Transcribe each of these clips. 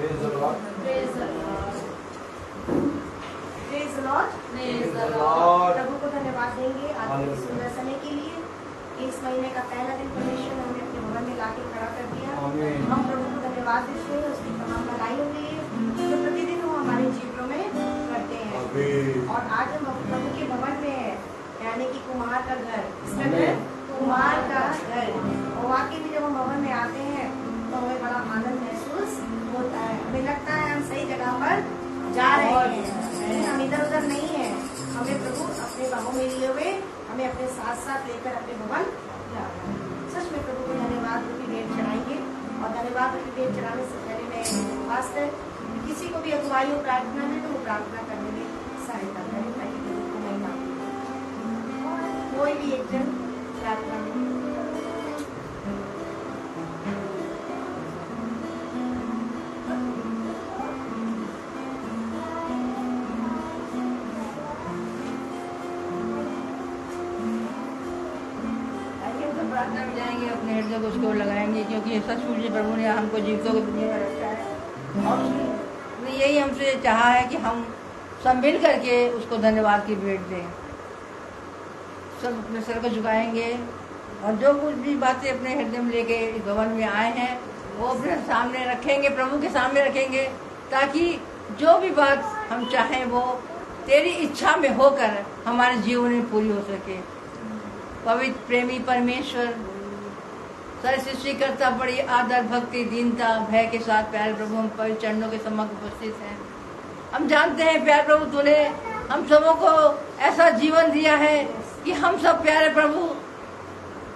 Praise the Lord. Praise the Lord. Praise the Lord. Praise the Lord. प्रभु को धन्यवाद देंगे आज के सुंदर समय के लिए। इस महीने का पहला दिन परमेश्वर ने हमें अपने भवन में लाके खड़ा कर दिया। आमीन। हम प्रभु को धन्यवाद देते हैं उसकी तमाम भलाइयों के लिए जो प्रतिदिन वो हमारे जीवनों में करते हैं। आमीन। और आज हम प्रभु के भवन में हैं, यानी कि कुमार का घर। इसका घर कुमार का घर। और वाकई में जब हम भवन में आते हैं तो हमें बड़ा आनंद महसूस होता है। हमें लगता है हम सही जगह पर जा रहे हैं, हम इधर उधर नहीं है। हमें प्रभु अपने बाहों में लिए हुए हमें अपने साथ साथ लेकर अपने भवन जा रहे हैं। सच में प्रभु को धन्यवाद रूपी भेंट चढ़ाएंगे। और धन्यवाद रूपी भेंट चढ़ाने से पहले मैं खास कर किसी को भी अगुवाई हो प्रार्थना में तो वो प्रार्थना करने में सहायता करें ताकि प्रभु को महिमा मिले। कोई भी एक जन प्रार्थना में प्रार्थना में जाएंगे, अपने हृदय को उसको लगाएंगे, क्योंकि सचमुच प्रभु ने हमको जीवितों को दुनिया में रखा है और उसने यही हमसे चाहा है कि हम सब मिल करके उसको धन्यवाद की भेंट दें। सब अपने सर को झुकाएंगे और जो कुछ भी बातें अपने हृदय में लेके इस भवन में आए हैं वो अपने सामने रखेंगे, प्रभु के सामने रखेंगे, ताकि जो भी बात हम चाहें वो तेरी इच्छा में होकर हमारे जीवन में पूरी हो सके। पवित्र प्रेमी परमेश्वर, सर्व सृष्टिकर्ता, बड़ी आदर भक्ति दीनता भय के साथ प्यारे प्रभु हम पवित्र चरणों के सम्मुख उपस्थित हैं। हम जानते हैं प्यारे प्रभु तूने हम सबों को ऐसा जीवन दिया है कि हम सब प्यारे प्रभु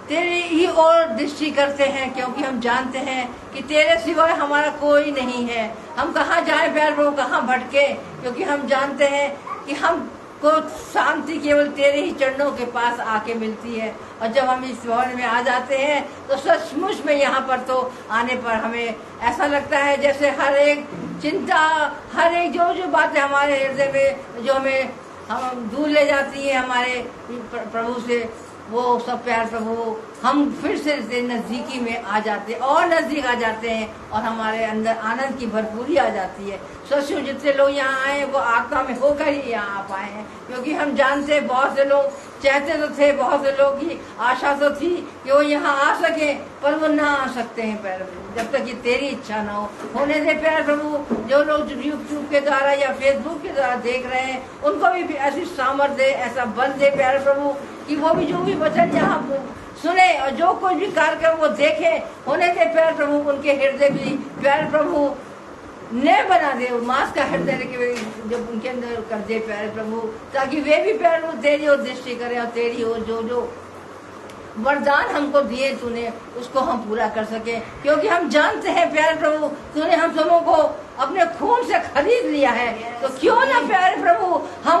तेरी ही ओर दृष्टि करते हैं, क्योंकि हम जानते हैं कि तेरे सिवाय हमारा कोई नहीं है। हम कहाँ जाएं प्यारे प्रभु, कहाँ भटके, क्योंकि हम जानते हैं कि हम को शांति केवल तेरे ही चरणों के पास आके मिलती है। और जब हम इस भवन में आ जाते हैं तो सचमुच में यहाँ पर तो आने पर हमें ऐसा लगता है जैसे हर एक चिंता, हर एक जो बातें हमारे हृदय में जो हमें हम दूर ले जाती है हमारे प्रभु से, वो सब प्यार प्रभु हम फिर से नजदीकी में आ जाते हैं और नजदीक आ जाते हैं और हमारे अंदर आनंद की भरपूरी आ जाती है। सोचो जितने लोग यहाँ आए वो आत्मा में होकर ही यहाँ आ पाए हैं, क्योंकि हम जानते हैं बहुत से लोग चाहते तो थे, बहुत से लोग की आशा तो थी कि वो यहाँ आ सके, पर वो ना आ सकते हैं प्यारे प्रभु जब तक कि तेरी इच्छा ना हो। होने दे प्यारे प्रभु, जो लोग यूट्यूब के द्वारा या फेसबुक के द्वारा देख रहे हैं उनको भी ऐसी सामर्थ्य दे, ऐसा बल दे प्यारे प्रभु कि वो भी जो भी वचन यहाँ सुने और जो कोई भी कार्यक्रम वो देखे, होने दे प्यारे प्रभु उनके हृदय भी प्यारे प्रभु नए बना दे, मांस का हृदय जब उनके अंदर कर दे प्यारे प्रभु, ताकि वे भी प्यारे प्रभु तेरी ओर दृष्टि करें और तेरी ओर जो वरदान हमको दिए तूने उसको हम पूरा कर सके। क्योंकि हम जानते हैं प्यारे प्रभु तूने हम सबों को अपने खून से खरीद लिया है, तो क्यों ना प्यारे प्रभु हम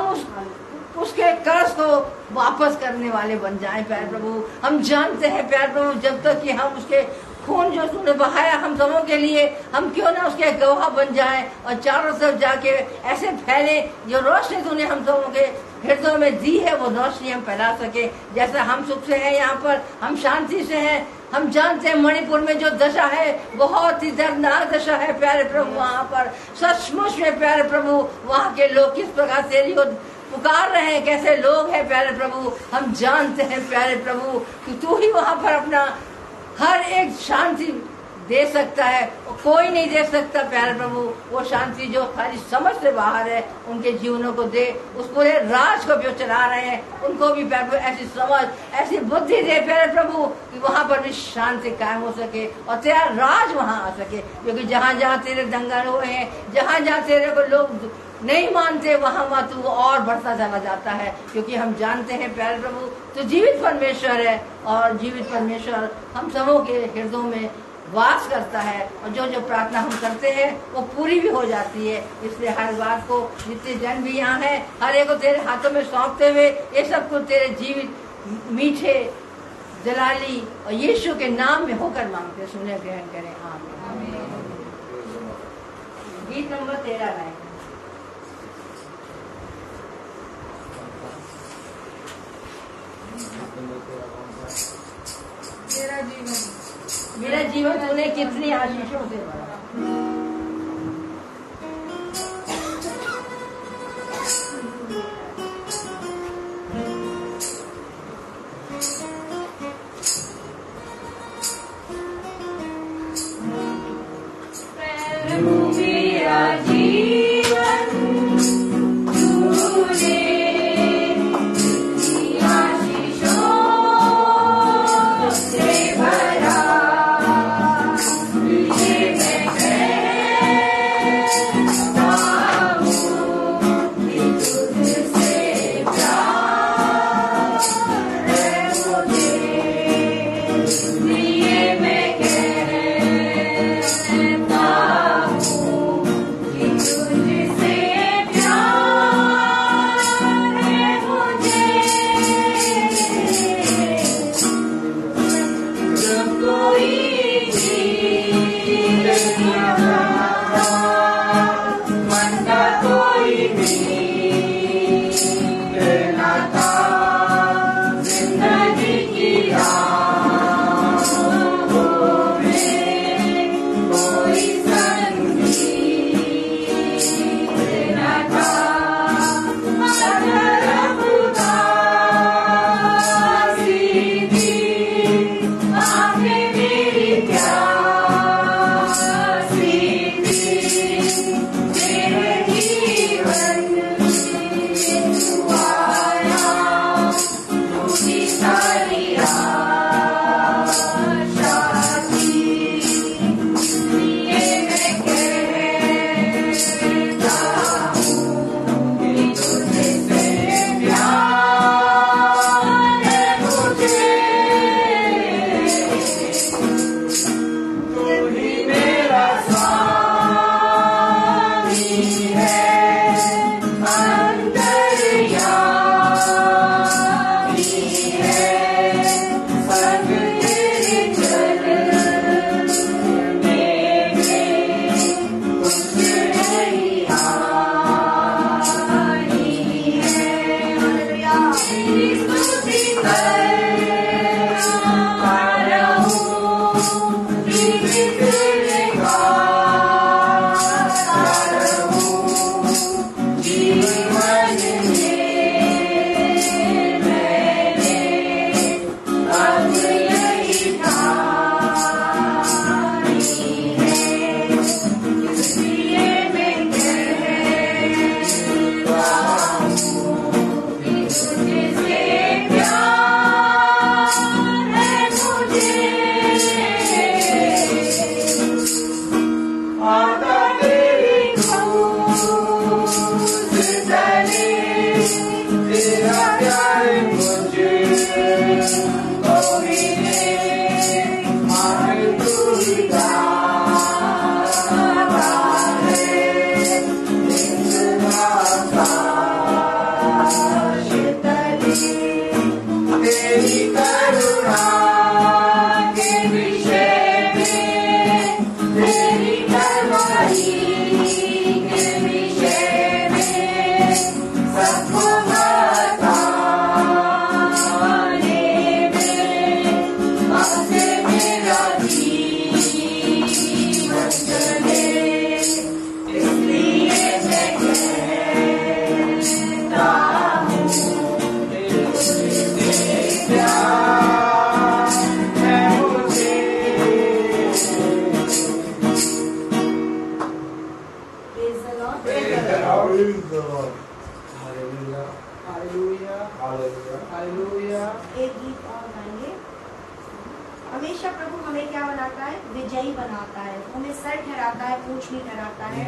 उसके कर्ज को वापस करने वाले बन जाएं प्यारे प्रभु। हम जानते हैं प्यारे प्रभु जब तक कि हम उसके खून जो तूने बहाया हम सबों के लिए, हम क्यों ना उसके गवाह बन जाएं और चारों तरफ जाके ऐसे फैले जो रोशनी तूने हम सबों के हृदयों में दी है वो रोशनी हम फैला सके। जैसा हम सुख से हैं यहाँ पर, हम शांति से हैं। हम जानते हैं मणिपुर में जो दशा है बहुत ही दर्दनाक दशा है प्यारे प्रभु, वहाँ पर सचमुच में प्यारे प्रभु वहाँ के लोग किस प्रकार तेरी ओर पुकार रहे हैं, कैसे लोग हैं प्यारे प्रभु। हम जानते हैं प्यारे प्रभु कि तू ही वहाँ पर अपना हर एक शांति दे सकता है, कोई नहीं दे सकता प्यारे प्रभु। वो शांति जो हमारी समझ से बाहर है उनके जीवनों को दे, उस पूरे राज को जो चला रहे हैं उनको भी प्यारे प्रभु ऐसी समझ, ऐसी बुद्धि दे प्यारे प्रभु कि वहाँ पर भी शांति कायम हो सके और तेरा राज वहाँ आ सके। क्योंकि जहाँ जहाँ तेरे दंगल हुए हैं, जहाँ जहाँ तेरे को लोग नहीं मानते, वहाँ तू और बढ़ता चला जाता है। क्योंकि हम जानते हैं प्यारे प्रभु तो जीवित परमेश्वर है और जीवित परमेश्वर हम सबों के हृदयों में वास करता है और जो प्रार्थना हम करते हैं वो पूरी भी हो जाती है। इसलिए हर बात को जितने जन भी यहाँ हैं हर एक को तेरे हाथों में सौंपते हुए ये सब कुछ तेरे जीवित मीठे जलाली और यीशु के नाम में होकर मांगते, सुने ग्रहण करें। आमीन। गीत नंबर 13 है। मेरा जीवन तूने कितनी आशीषों से भरा। तेरी करुणा के विषय में, तेरी करुणाई के विषय में सबको बताने में, आपसे मेरा जीवन चले, इसलिए मैं कहता हूँ प्यार है मुझे। Praise the Lord. Praise the Lord. Praise the Lord. Hallelujah. Hallelujah. Hallelujah. Hallelujah. एक गीत और गाएंगे। हमेशा प्रभु हमें क्या बनाता है? विजयी बनाता है, हमें सर ठहराता है, पूंछ नहीं ठहराता है।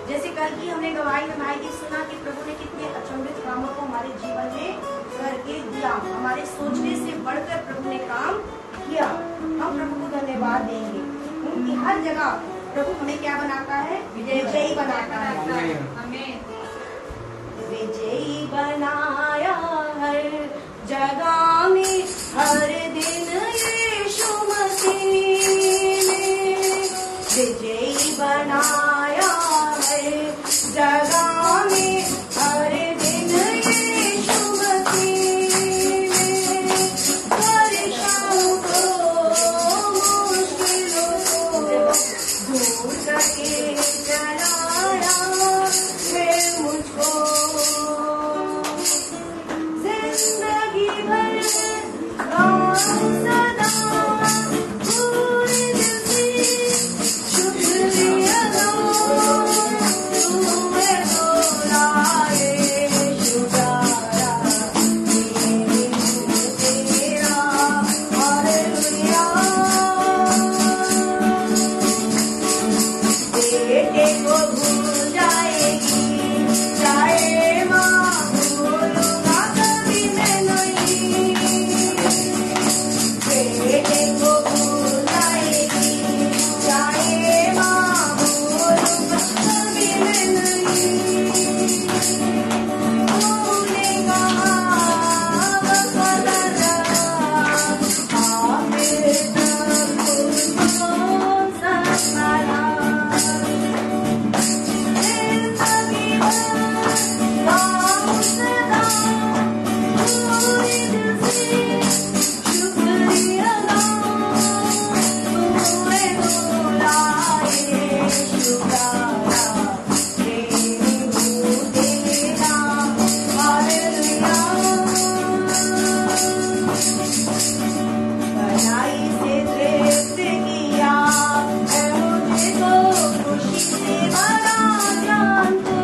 जैसे कल की हमने गवाही निभाई थी, सुना कि प्रभु ने कितने अचंभित कामों को हमारे जीवन में करके दिया, हमारे सोचने से बढ़कर प्रभु ने काम किया। हम प्रभु को धन्यवाद देंगे कि हर जगह प्रभु हमें क्या बनाता है? विजयी बनाता है। आमीन। विजयी बनाया हर जगह में, हर दिन यीशु मसीह ने विजयी बनाया हर जगह में, हर दिन यीशु मसीह ने परेशान को, मुश्किलों को दूर करके चलाया फिर मुझको। जिंदगी भर गाऊं सदा पूरे दिल से शुक्रिया तुम्हें दोहराए शुक्राना तेरा हालेलुया। बेटे को भूल जाएगी चाहे माँ, भूलूंगा कभी मैं नहीं। बेटे को भूल जाएगी चाहे माँ, भूलूंगा कभी मैं नहीं। तूने कहा वफादार आखिर तक तुझको संभाला। जिंदगी भर गाऊं सदा पूरे दिल से शुक्रिया तुम्हें दोहराए शुक्राना प्रेमी हूँ तेरा हालेलुया। भलाई से तृप्त किया है मुझको, खुशी से भरा जान को।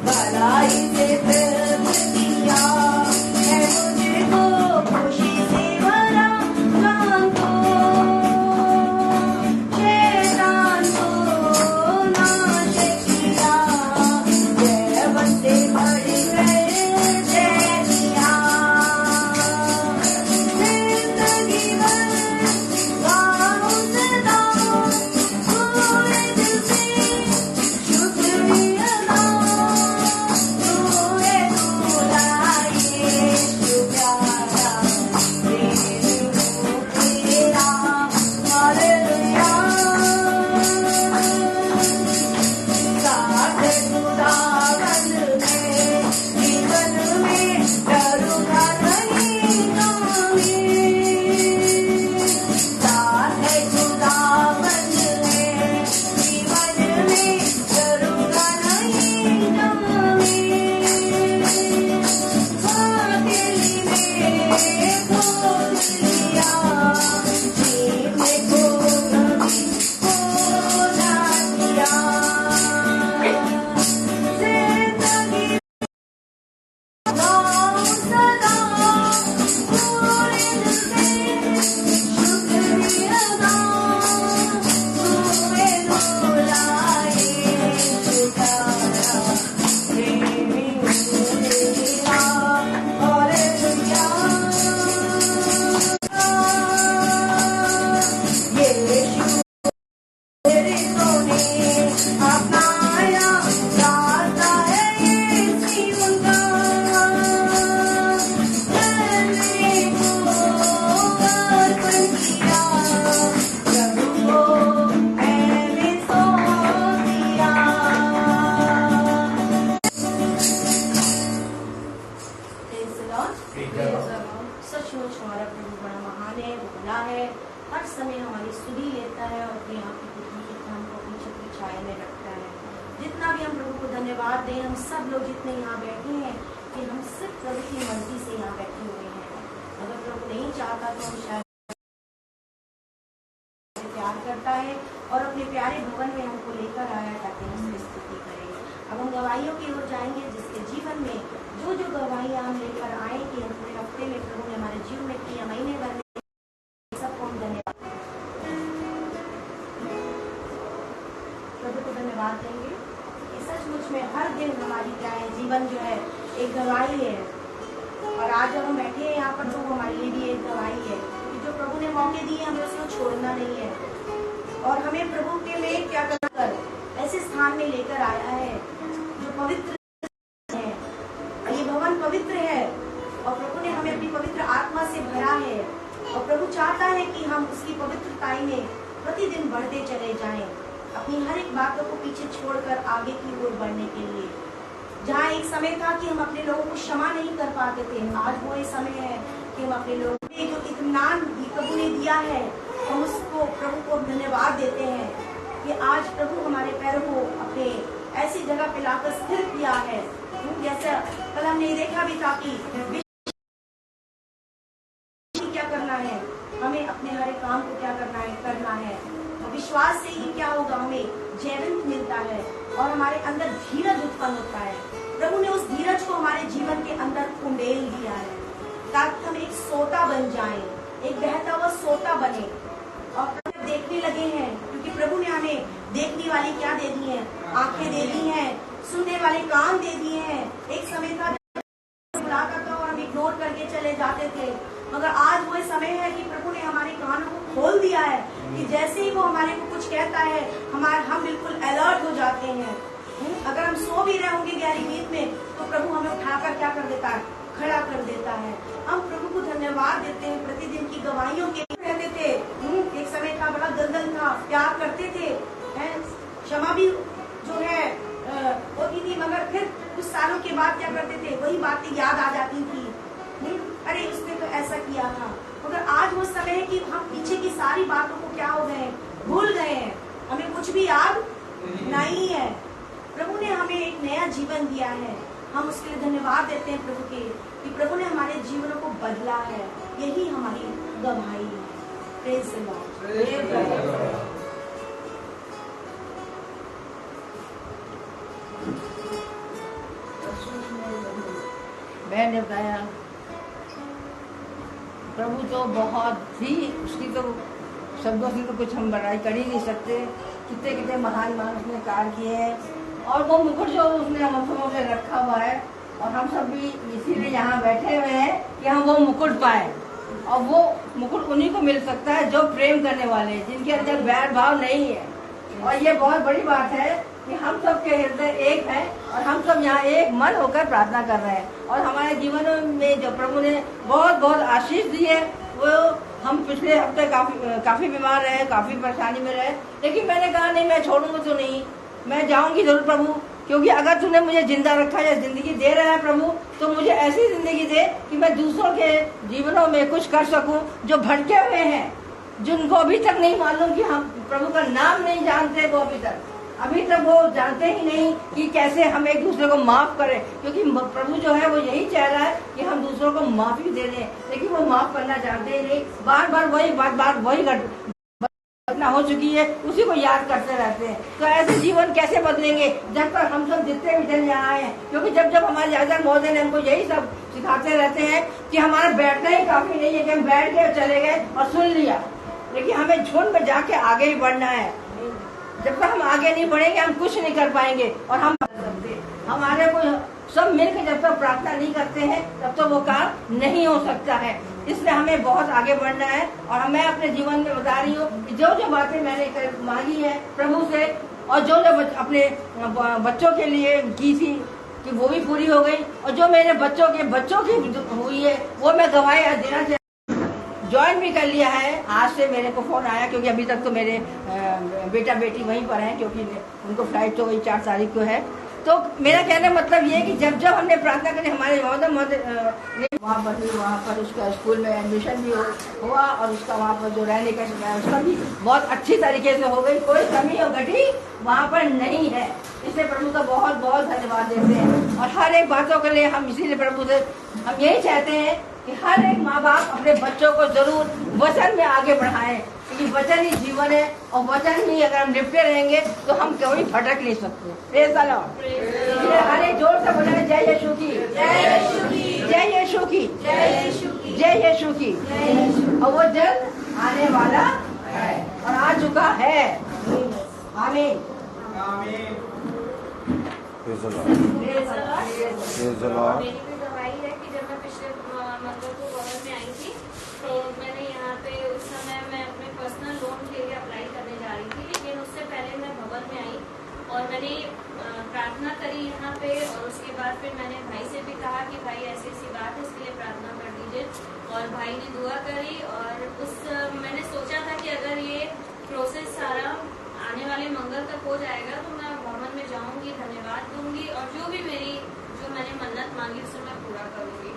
भलाई से तृप्त किया है मुझको, खुशी से भरा जान को। शैतान को नाश किया, देवन से बढ़कर जय दिया। जिंदगी भर गाऊं सदा पूरे दिल से शुक्रिया तुम्हें दोहराए शुक्राना प्रेमी हूँ तेरा हालेलुया। साथ खुदावन में जीवन में डरूंगा नहीं कभी। साथ खुदावन में जीवन में डरूंगा नहीं कभी। अकेली में खोज लिया, जीने को कभी खो ना दिया। जिंदगी गाऊं सदा पूरे दिल से शुक्रिया तुम्हें दोहराए शुक्राना प्रेमी हूँ तेरा हालेलुया। यीशु तेरे सोने अपना मायने रखता है। जितना भी हम प्रभु को धन्यवाद दें, हम सब लोग जितने यहाँ बैठे हैं कि हम सिर्फ प्रभु की मर्जी से यहाँ बैठे हुए हैं। अगर प्रभु नहीं चाहता तो हम शायद प्यार करता है और अपने प्यारे भवन में हमको लेकर आया ताकि हम उसकी स्तुति करें। अब हम गवाहियों की ओर जाएंगे, जिसके जीवन में जो जो गवाहियाँ हम लेकर आए कि हम पूरे हफ्ते में प्रभु ने हमारे जीवन में किया, महीने भर में, सबको हम धन्यवाद प्रभु को धन्यवाद देंगे कि सचमुच में हर दिन हमारी क्या है, जीवन जो है एक गवाही है। और आज जब हम बैठे हैं यहाँ पर तो वो हमारे लिए भी एक गवाही है कि जो प्रभु ने मौके दिए हमें उसको छोड़ना नहीं है और हमें प्रभु के लिए क्या कर ऐसे स्थान में लेकर आया है जो पवित्र है। ये भवन पवित्र है और प्रभु ने हमें अपनी पवित्र आत्मा से भरा है और प्रभु चाहता है कि हम उसकी पवित्रताई में प्रतिदिन बढ़ते चले जाएं, अपनी हर एक बातों को पीछे छोड़कर आगे की ओर बढ़ने के लिए। जहाँ एक समय था कि हम अपने लोगों को क्षमा नहीं कर पाते थे, आज वो ये समय है कि हम अपने लोगों को जो इत्मीनान प्रभु ने दिया है हम उसको प्रभु को धन्यवाद देते हैं कि आज प्रभु हमारे पैरों को अपने ऐसी जगह पे लाकर स्थिर किया है। जैसा कल हमने देखा भी था कि क्या करना है, हमें अपने हर एक काम को क्या करना है और विश्वास से ही क्या होगा, हमें जयवंत मिलता है और हमारे अंदर धीरज उत्पन्न होता है। प्रभु ने उस धीरज को हमारे जीवन के अंदर उंडेल दिया है ताकि हम एक सोता बन जाएं, एक बहता हुआ सोता बने और देखने लगे हैं, क्योंकि प्रभु ने हमें देखने वाली क्या दे दी है, आंखें दे दी हैं, सुनने वाले कान दे दिए हैं। एक समय था बुलाता था और हम इग्नोर करके चले जाते थे, मगर आज वो समय है कि प्रभु ने हमारे कानों को खोल दिया है कि जैसे ही वो हमारे को कुछ कहता है हम बिल्कुल अलर्ट हो जाते हैं। अगर हम सो भी रहे होंगे गहरी नींद में तो प्रभु हमें उठाकर क्या कर देता है, खड़ा कर देता है। हम प्रभु को धन्यवाद देते हैं प्रतिदिन की गवाहियों के रहते थे। एक समय था बड़ा दलदल था, प्यार करते थे, क्षमा भी जो है होती थी, मगर फिर कुछ सालों के बाद क्या करते थे, वही बातें याद आ जाती थी, अरे उसने तो ऐसा किया था। मगर आज वो समय है कि हम पीछे की सारी बातों को क्या हो गए, भूल गए हैं, हमें कुछ भी याद नहीं है। प्रभु ने हमें एक नया जीवन दिया है, हम उसके लिए धन्यवाद देते हैं प्रभु के कि प्रभु ने हमारे जीवनों को बदला है। यही हमारी गवाही है। Praise the Lord. मैंने बताया प्रभु तो बहुत ही, उसकी तो शब्दों से तो कुछ हम बड़ाई कर ही नहीं सकते। कितने कितने महान उसने कार्य किए हैं और वो मुकुट जो उसने हम सबों से रखा हुआ है और हम सब भी इसीलिए यहाँ बैठे हुए हैं कि हम वो मुकुट पाए। और वो मुकुट उन्हीं को मिल सकता है जो प्रेम करने वाले, जिनके अंदर बैर भाव नहीं है। और ये बहुत बड़ी बात है कि हम सब के हृदय एक है और हम सब यहाँ एक मन होकर प्रार्थना कर रहे हैं। और हमारे जीवन में जो प्रभु ने बहुत बहुत आशीष दी है, वो हम पिछले हफ्ते काफी बीमार रहे, काफी परेशानी में रहे, लेकिन मैंने कहा नहीं, मैं छोड़ूंगा तो नहीं, मैं जाऊंगी जरूर प्रभु, क्योंकि अगर तूने मुझे जिंदा रखा या जिंदगी दे रहा है प्रभु, तो मुझे ऐसी जिंदगी दे कि मैं दूसरों के जीवनों में कुछ कर सकूं जो भटके हुए हैं, जिनको अभी तक नहीं मालूम कि हम प्रभु का नाम नहीं जानते, वो अभी तक वो जानते ही नहीं कि कैसे हम एक दूसरे को माफ करें। क्योंकि प्रभु जो है वो यही चाह रहा है कि हम दूसरों को माफी दे दें, लेकिन वो माफ करना चाहते ही नहीं। बार बार वही घटना हो चुकी है, उसी को याद करते रहते हैं। तो ऐसे जीवन कैसे बदलेंगे जब तक हम सब जितने भी जन यहाँ आए हैं? क्योंकि जब हमारे आचार्य महोदय ने हमको यही सब सिखाते रहते हैं कि हमारा बैठना ही काफी नहीं है कि हम बैठ गए, चले गए और सुन लिया, लेकिन हमें झुंड में जाके आगे ही बढ़ना है। जब तक हम आगे नहीं बढ़ेंगे हम कुछ नहीं कर पाएंगे। और हम हमारे को सब मिलकर जब तक प्रार्थना नहीं करते हैं तब तो वो काम नहीं हो सकता है। इसलिए हमें बहुत आगे बढ़ना है। और मैं अपने जीवन में बता रही हूँ कि जो जो बातें मैंने मांगी है प्रभु से और जो अपने बच्चों के लिए की थी कि वो भी पूरी हो गई, और जो मेरे बच्चों की हुई है वो मैं गवाही देना चाहिए। ज्वाइन भी कर लिया है। आज से मेरे को फोन आया, क्योंकि अभी तक तो मेरे बेटा बेटी वहीं पर हैं, क्योंकि उनको फ्लाइट तो वही 4 तारीख को है। तो मेरा कहने का मतलब ये है कि जब जब हमने प्रार्थना करी हमारे वहाँ पर उसका स्कूल में एडमिशन भी हुआ और उसका वहाँ पर जो रहने का उसका भी बहुत अच्छी तरीके से हो गई, कोई कमी और घटी वहाँ पर नहीं है। इसलिए प्रभु का बहुत बहुत धन्यवाद देते हैं। और हर एक बातों के लिए हम इसीलिए प्रभु से हम यही चाहते हैं कि हर एक माँ बाप अपने बच्चों को जरूर वचन में आगे बढ़ाएं, क्योंकि वचन ही जीवन है और वचन ही अगर हम लिपटे रहेंगे तो हम कभी भटक नहीं सकते। Praise the Lord. हर एक जोर से बोले जय यीशु की, जय यीशु की, जय यीशु की, जय यीशु की, जय यीशु की। और वो जल्द आने वाला है और आ चुका है। आमीन। Praise the Lord. Praise the Lord. Praise the Lord. मेरी भी गवाही है कि जब मैं पिछले मंगल को भवन में आई थी तो मैंने यहाँ पे उस समय मैं अपने पर्सनल लोन के लिए अप्लाई करने जा रही थी, लेकिन उससे पहले मैं भवन में आई और मैंने प्रार्थना करी यहाँ पे। और उसके बाद फिर मैंने भाई से भी कहा कि भाई ऐसी ऐसी बात है, इसके लिए प्रार्थना कर दीजिए। और भाई ने दुआ करी और मैंने सोचा था कि अगर ये प्रोसेस सारा आने वाले मंगल तक हो जाएगा तो मैं भवन में जाऊंगी, धन्यवाद दूंगी और जो मैंने मन्नत मांगी उसे मैं पूरा करूंगी।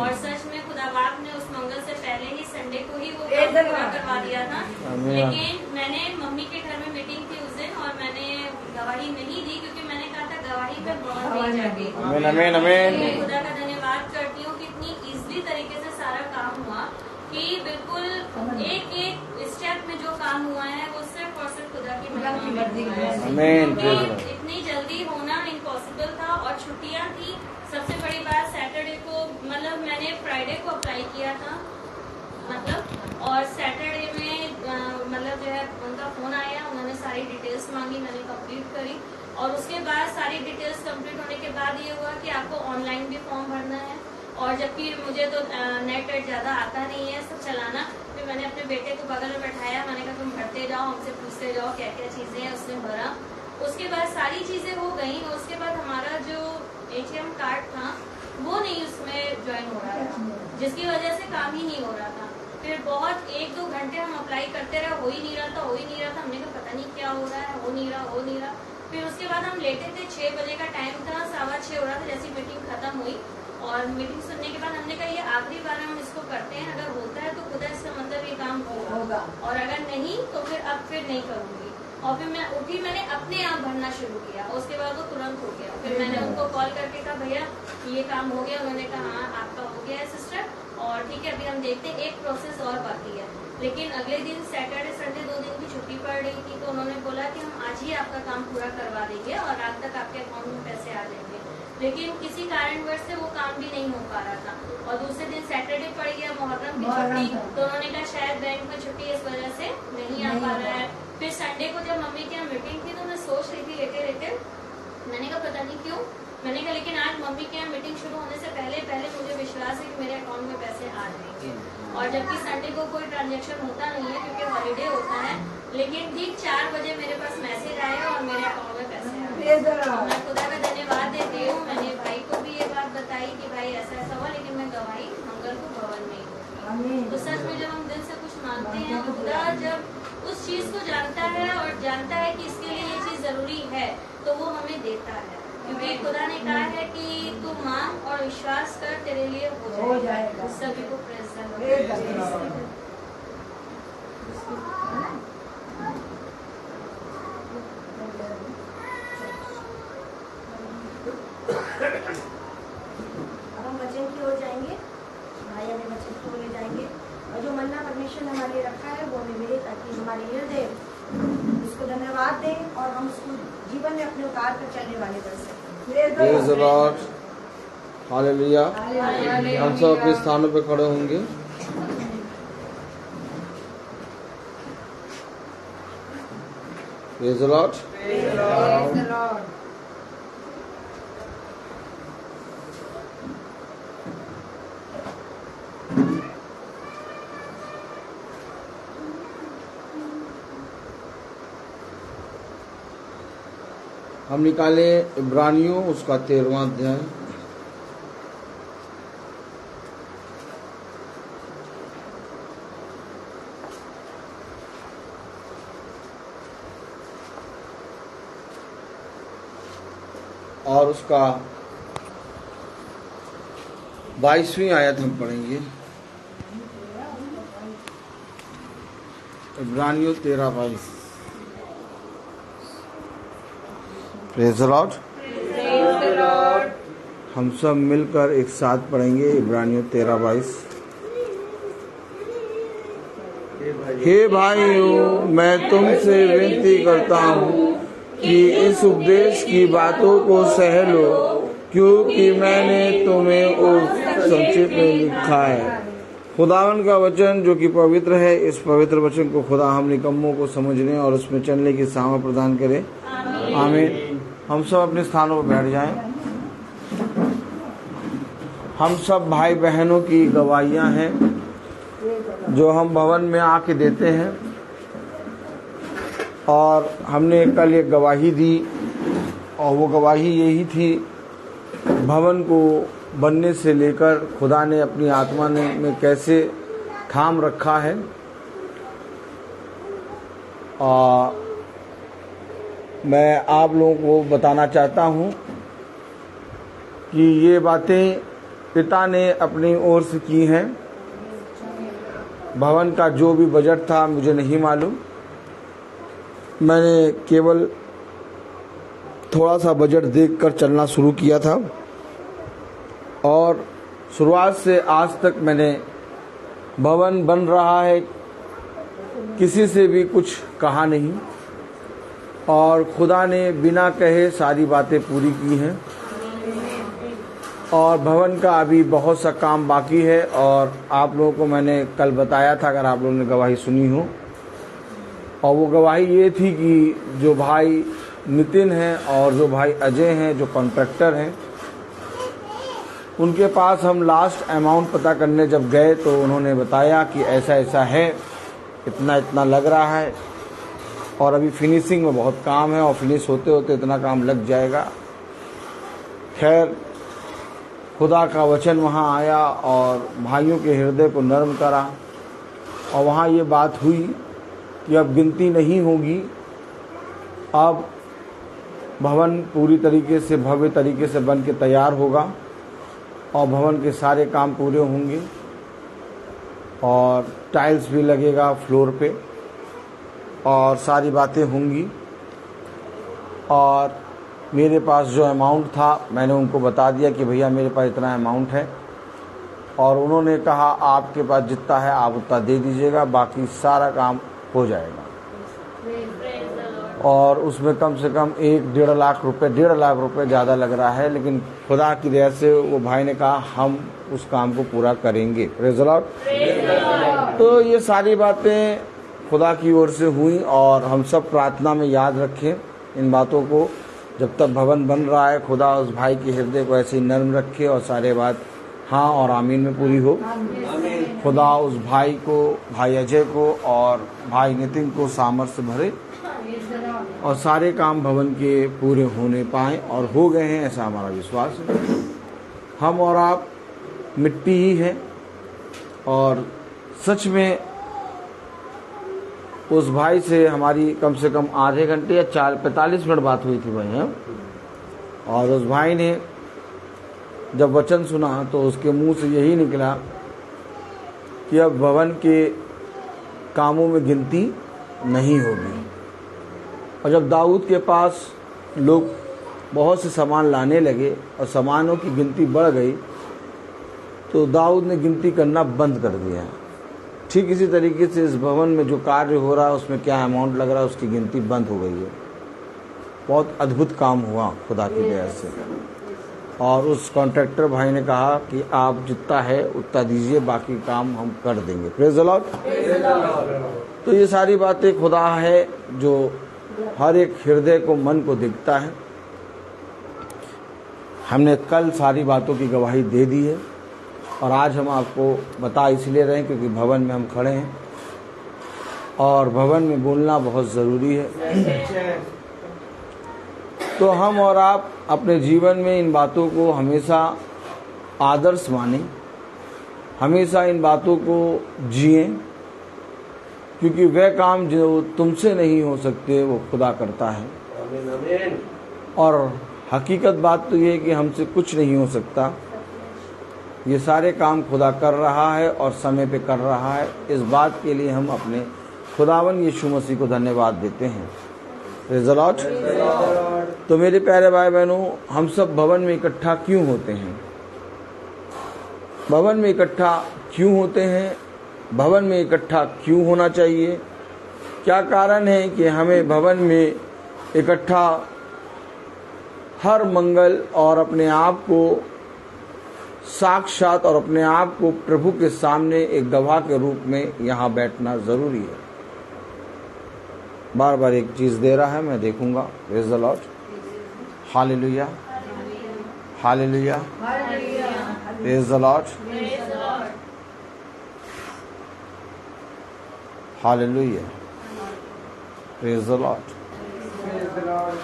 और सच में खुदा बाप ने उस मंगल से पहले ही संडे को ही वो काम पूरा करवा दिया था। लेकिन मैंने मम्मी के घर में मीटिंग थी उस दिन और मैंने गवाही नहीं दी, क्योंकि मैंने कहा था गवाही में बहुत नहीं जाएगी। मैं खुदा का धन्यवाद करती हूँ कि इतनी इजीली तरीके से सारा काम हुआ कि बिल्कुल एक एक स्टेप में जो काम हुआ है वो सिर्फ और सिर्फ खुदा की मर्जी है। इतनी जल्दी होना इम्पॉसिबल था और छुट्टियां थी। सबसे बड़ी बात सैटरडे को, मतलब मैंने फ्राइडे को अप्लाई किया था और सैटरडे में मतलब जो है उनका फोन आया, उन्होंने सारी डिटेल्स मांगी, मैंने कंप्लीट करी और उसके बाद सारी डिटेल्स कंप्लीट होने के बाद ये हुआ कि आपको ऑनलाइन भी फॉर्म भरना है। और जबकि मुझे तो नेट ज़्यादा आता नहीं है सब चलाना, फिर मैंने अपने बेटे को बगल में बैठाया, मैंने कहा तुम भरते जाओ, हमसे पूछते जाओ क्या क्या चीज़ें हैं। उसने भरा, उसके बाद सारी चीज़ें हो गई। उसके बाद हमारा जो ATM कार्ड था वो नहीं उसमें ज्वाइन हो रहा था, जिसकी वजह से काम ही नहीं हो रहा था। फिर बहुत 1-2 घंटे हम अप्लाई करते रहे, हो ही नहीं रहा था। हमने कहा पता नहीं क्या हो रहा है, हो नहीं रहा। फिर उसके बाद हम लेटे थे, 6 बजे का टाइम था, 6:15 हो रहा था जैसी मीटिंग खत्म हुई। और मीटिंग सुनने के बाद हमने कहा ये आखिरी बार हम इसको करते हैं, अगर होता है तो खुदा इसका मतलब ये काम होगा और अगर नहीं तो फिर नहीं करूंगी। और फिर मैं उठी, मैंने अपने आप भरना शुरू किया। उसके बाद वो तुरंत हो गया। फिर मैंने उनको कॉल करके कहा भैया ये काम हो गया। उन्होंने कहा हाँ आपका हो गया है सिस्टर और ठीक है अभी हम देखते हैं, एक प्रोसेस और बाकी है। लेकिन अगले दिन सैटरडे संडे 2 दिन की छुट्टी पड़ रही थी तो उन्होंने बोला कि हम आज ही आपका काम पूरा करवा देंगे और रात तक आपके अकाउंट में पैसे आ जाएंगे। लेकिन किसी कारणवश से वो काम भी नहीं हो पा रहा था। और दूसरे दिन सैटरडे पड़ गया, मुहर्रम की छुट्टी, तो उन्होंने कहा शायद बैंक में छुट्टी इस वजह से नहीं आ पा रहा है। फिर संडे को जब मम्मी के यहाँ मीटिंग थी तो मैं सोच रही थी लेटे मैंने कहा पता नहीं क्यों, मैंने कहा लेकिन आज मम्मी के यहाँ मीटिंग शुरू होने से पहले मुझे विश्वास है कि मेरे अकाउंट में पैसे आ जाएंगे। और जबकि संडे को कोई ट्रांजेक्शन होता नहीं है क्योंकि हॉलीडे होता है, लेकिन ठीक 4 बजे मेरे पास मैसेज आया और मेरे अकाउंट में पैसे आ गए। मैं खुदा का धन्यवाद देती हूँ। मैंने भाई को भी ये बात बताई कि भाई ऐसा ऐसा हुआ, लेकिन मैं गवाही मंगल को भवन में ही। तो सच में जब हम दिल से कुछ मांगते हैं, खुदा जब उस चीज को जानता है और जानता है कि इसके लिए ये चीज जरूरी है तो वो हमें देता है, क्योंकि खुदा ने कहा है कि तू मांग और विश्वास कर, तेरे लिए हो जाएगा। सभी को प्रेज़ द लॉर्ड। अब हम वचन की ओर जाएंगे, भाई हमें वचन की ओर ले जाएंगे और जो मन्ना परमेश्वर ने हमारे लिए रखा है वो हमें मिले ताकि हमारे हृदय इसको धन्यवाद दें और हम उसको जीवन में अपने उतार कर चलने वाले बन सकें। Praise the Lord. हालेलुया। हम सब अपने स्थानों पे खड़े होंगे। Praise the Lord. हम निकाले इब्रानियों उसका 13वां अध्याय। और उसका 22वीं आयत हम पढ़ेंगे। इब्रानियों 13:22। Praise the Lord. हम सब मिलकर एक साथ पढ़ेंगे इब्रानियों 13:22। हे भाइयों, मैं तुमसे विनती करता हूँ कि इस उपदेश की बातों को सह लो, क्योंकि मैंने तुम्हें संक्षिप्त में लिखा है। खुदावन का वचन जो कि पवित्र है, इस पवित्र वचन को खुदा हम निकम्मों को समझने और उसमें चलने की सामर्थ प्रदान करे। आमीन। हम सब अपने स्थानों पर बैठ जाएं। हम सब भाई बहनों की गवाहियां हैं जो हम भवन में आके देते हैं, और हमने कल एक गवाही दी, और वो गवाही यही थी, भवन को बनने से लेकर खुदा ने अपनी आत्मा ने में कैसे थाम रखा है। और मैं आप लोगों को बताना चाहता हूँ कि ये बातें पिता ने अपनी ओर से की हैं। भवन का जो भी बजट था मुझे नहीं मालूम, मैंने केवल थोड़ा सा बजट देखकर चलना शुरू किया था, और शुरुआत से आज तक मैंने भवन बन रहा है किसी से भी कुछ कहा नहीं, और खुदा ने बिना कहे सारी बातें पूरी की हैं। और भवन का अभी बहुत सा काम बाकी है, और आप लोगों को मैंने कल बताया था, अगर आप लोगों ने गवाही सुनी हो, और वो गवाही ये थी कि जो भाई नितिन हैं और जो भाई अजय हैं, जो कॉन्ट्रैक्टर हैं, उनके पास हम लास्ट अमाउंट पता करने जब गए तो उन्होंने बताया कि ऐसा ऐसा है, इतना इतना लग रहा है, और अभी फिनिशिंग में बहुत काम है, और फिनिश होते होते इतना काम लग जाएगा। खैर, खुदा का वचन वहाँ आया और भाइयों के हृदय को नरम करा, और वहाँ ये बात हुई कि अब गिनती नहीं होगी, अब भवन पूरी तरीके से भव्य तरीके से बन के तैयार होगा, और भवन के सारे काम पूरे होंगे, और टाइल्स भी लगेगा फ्लोर पे, और सारी बातें होंगी। और मेरे पास जो अमाउंट था मैंने उनको बता दिया कि भैया मेरे पास इतना अमाउंट है, और उन्होंने कहा आपके पास जितना है आप उतना दे दीजिएगा, बाकी सारा काम हो जाएगा। और उसमें कम से कम 1.5 लाख रुपए ज़्यादा लग रहा है, लेकिन खुदा की दया से वो भाई ने कहा हम उस काम को पूरा करेंगे। Praise the Lord. तो ये सारी बातें खुदा की ओर से हुई, और हम सब प्रार्थना में याद रखें इन बातों को। जब तक भवन बन रहा है, खुदा उस भाई के हृदय को ऐसे ही नर्म रखे, और सारे बात हाँ और आमीन में पूरी हो। खुदा उस भाई को, भाई अजय को और भाई नितिन को सामर्थ्य भरे, और सारे काम भवन के पूरे होने पाएँ, और हो गए हैं ऐसा हमारा विश्वास है। हम और आप मिट्टी ही हैं, और सच में उस भाई से हमारी कम से कम आधे घंटे या 45 मिनट बात हुई थी भाई हैं। और उस भाई ने जब वचन सुना तो उसके मुंह से यही निकला कि अब भवन के कामों में गिनती नहीं होगी। और जब दाऊद के पास लोग बहुत से सामान लाने लगे और सामानों की गिनती बढ़ गई, तो दाऊद ने गिनती करना बंद कर दिया। ठीक इसी तरीके से इस भवन में जो कार्य हो रहा है उसमें क्या अमाउंट लग रहा है उसकी गिनती बंद हो गई है। बहुत अद्भुत काम हुआ खुदा की दया से। और उस कॉन्ट्रैक्टर भाई ने कहा कि आप जितना है उतना दीजिए, बाकी काम हम कर देंगे। Praise the Lord. तो ये सारी बातें खुदा है जो हर एक हृदय को, मन को दिखता है। हमने कल सारी बातों की गवाही दे दी है, और आज हम आपको बता इसलिए रहे हैं क्योंकि भवन में हम खड़े हैं, और भवन में बोलना बहुत ज़रूरी है। तो हम और आप अपने जीवन में इन बातों को हमेशा आदर्श मानें, हमेशा इन बातों को जिएं, क्योंकि वह काम जो तुमसे नहीं हो सकते वो खुदा करता है। और हकीकत बात तो ये है कि हमसे कुछ नहीं हो सकता। ये सारे काम खुदा कर रहा है और समय पे कर रहा है। इस बात के लिए हम अपने खुदावन यीशु मसीह को धन्यवाद देते हैं। Praise the Lord. तो मेरे प्यारे भाई बहनों, हम सब भवन में इकट्ठा क्यों होते हैं? भवन में इकट्ठा क्यों होते हैं? भवन में इकट्ठा क्यों होना चाहिए? क्या कारण है कि हमें भवन में इकट्ठा हर मंगल और अपने आप को साक्षात और अपने आप को प्रभु के सामने एक गवाह के रूप में यहाँ बैठना जरूरी है। बार बार एक चीज दे रहा है, मैं देखूंगा। Praise the lord. Hallelujah, hallelujah, praise the lord, hallelujah, praise the Lord. Praise the Lord.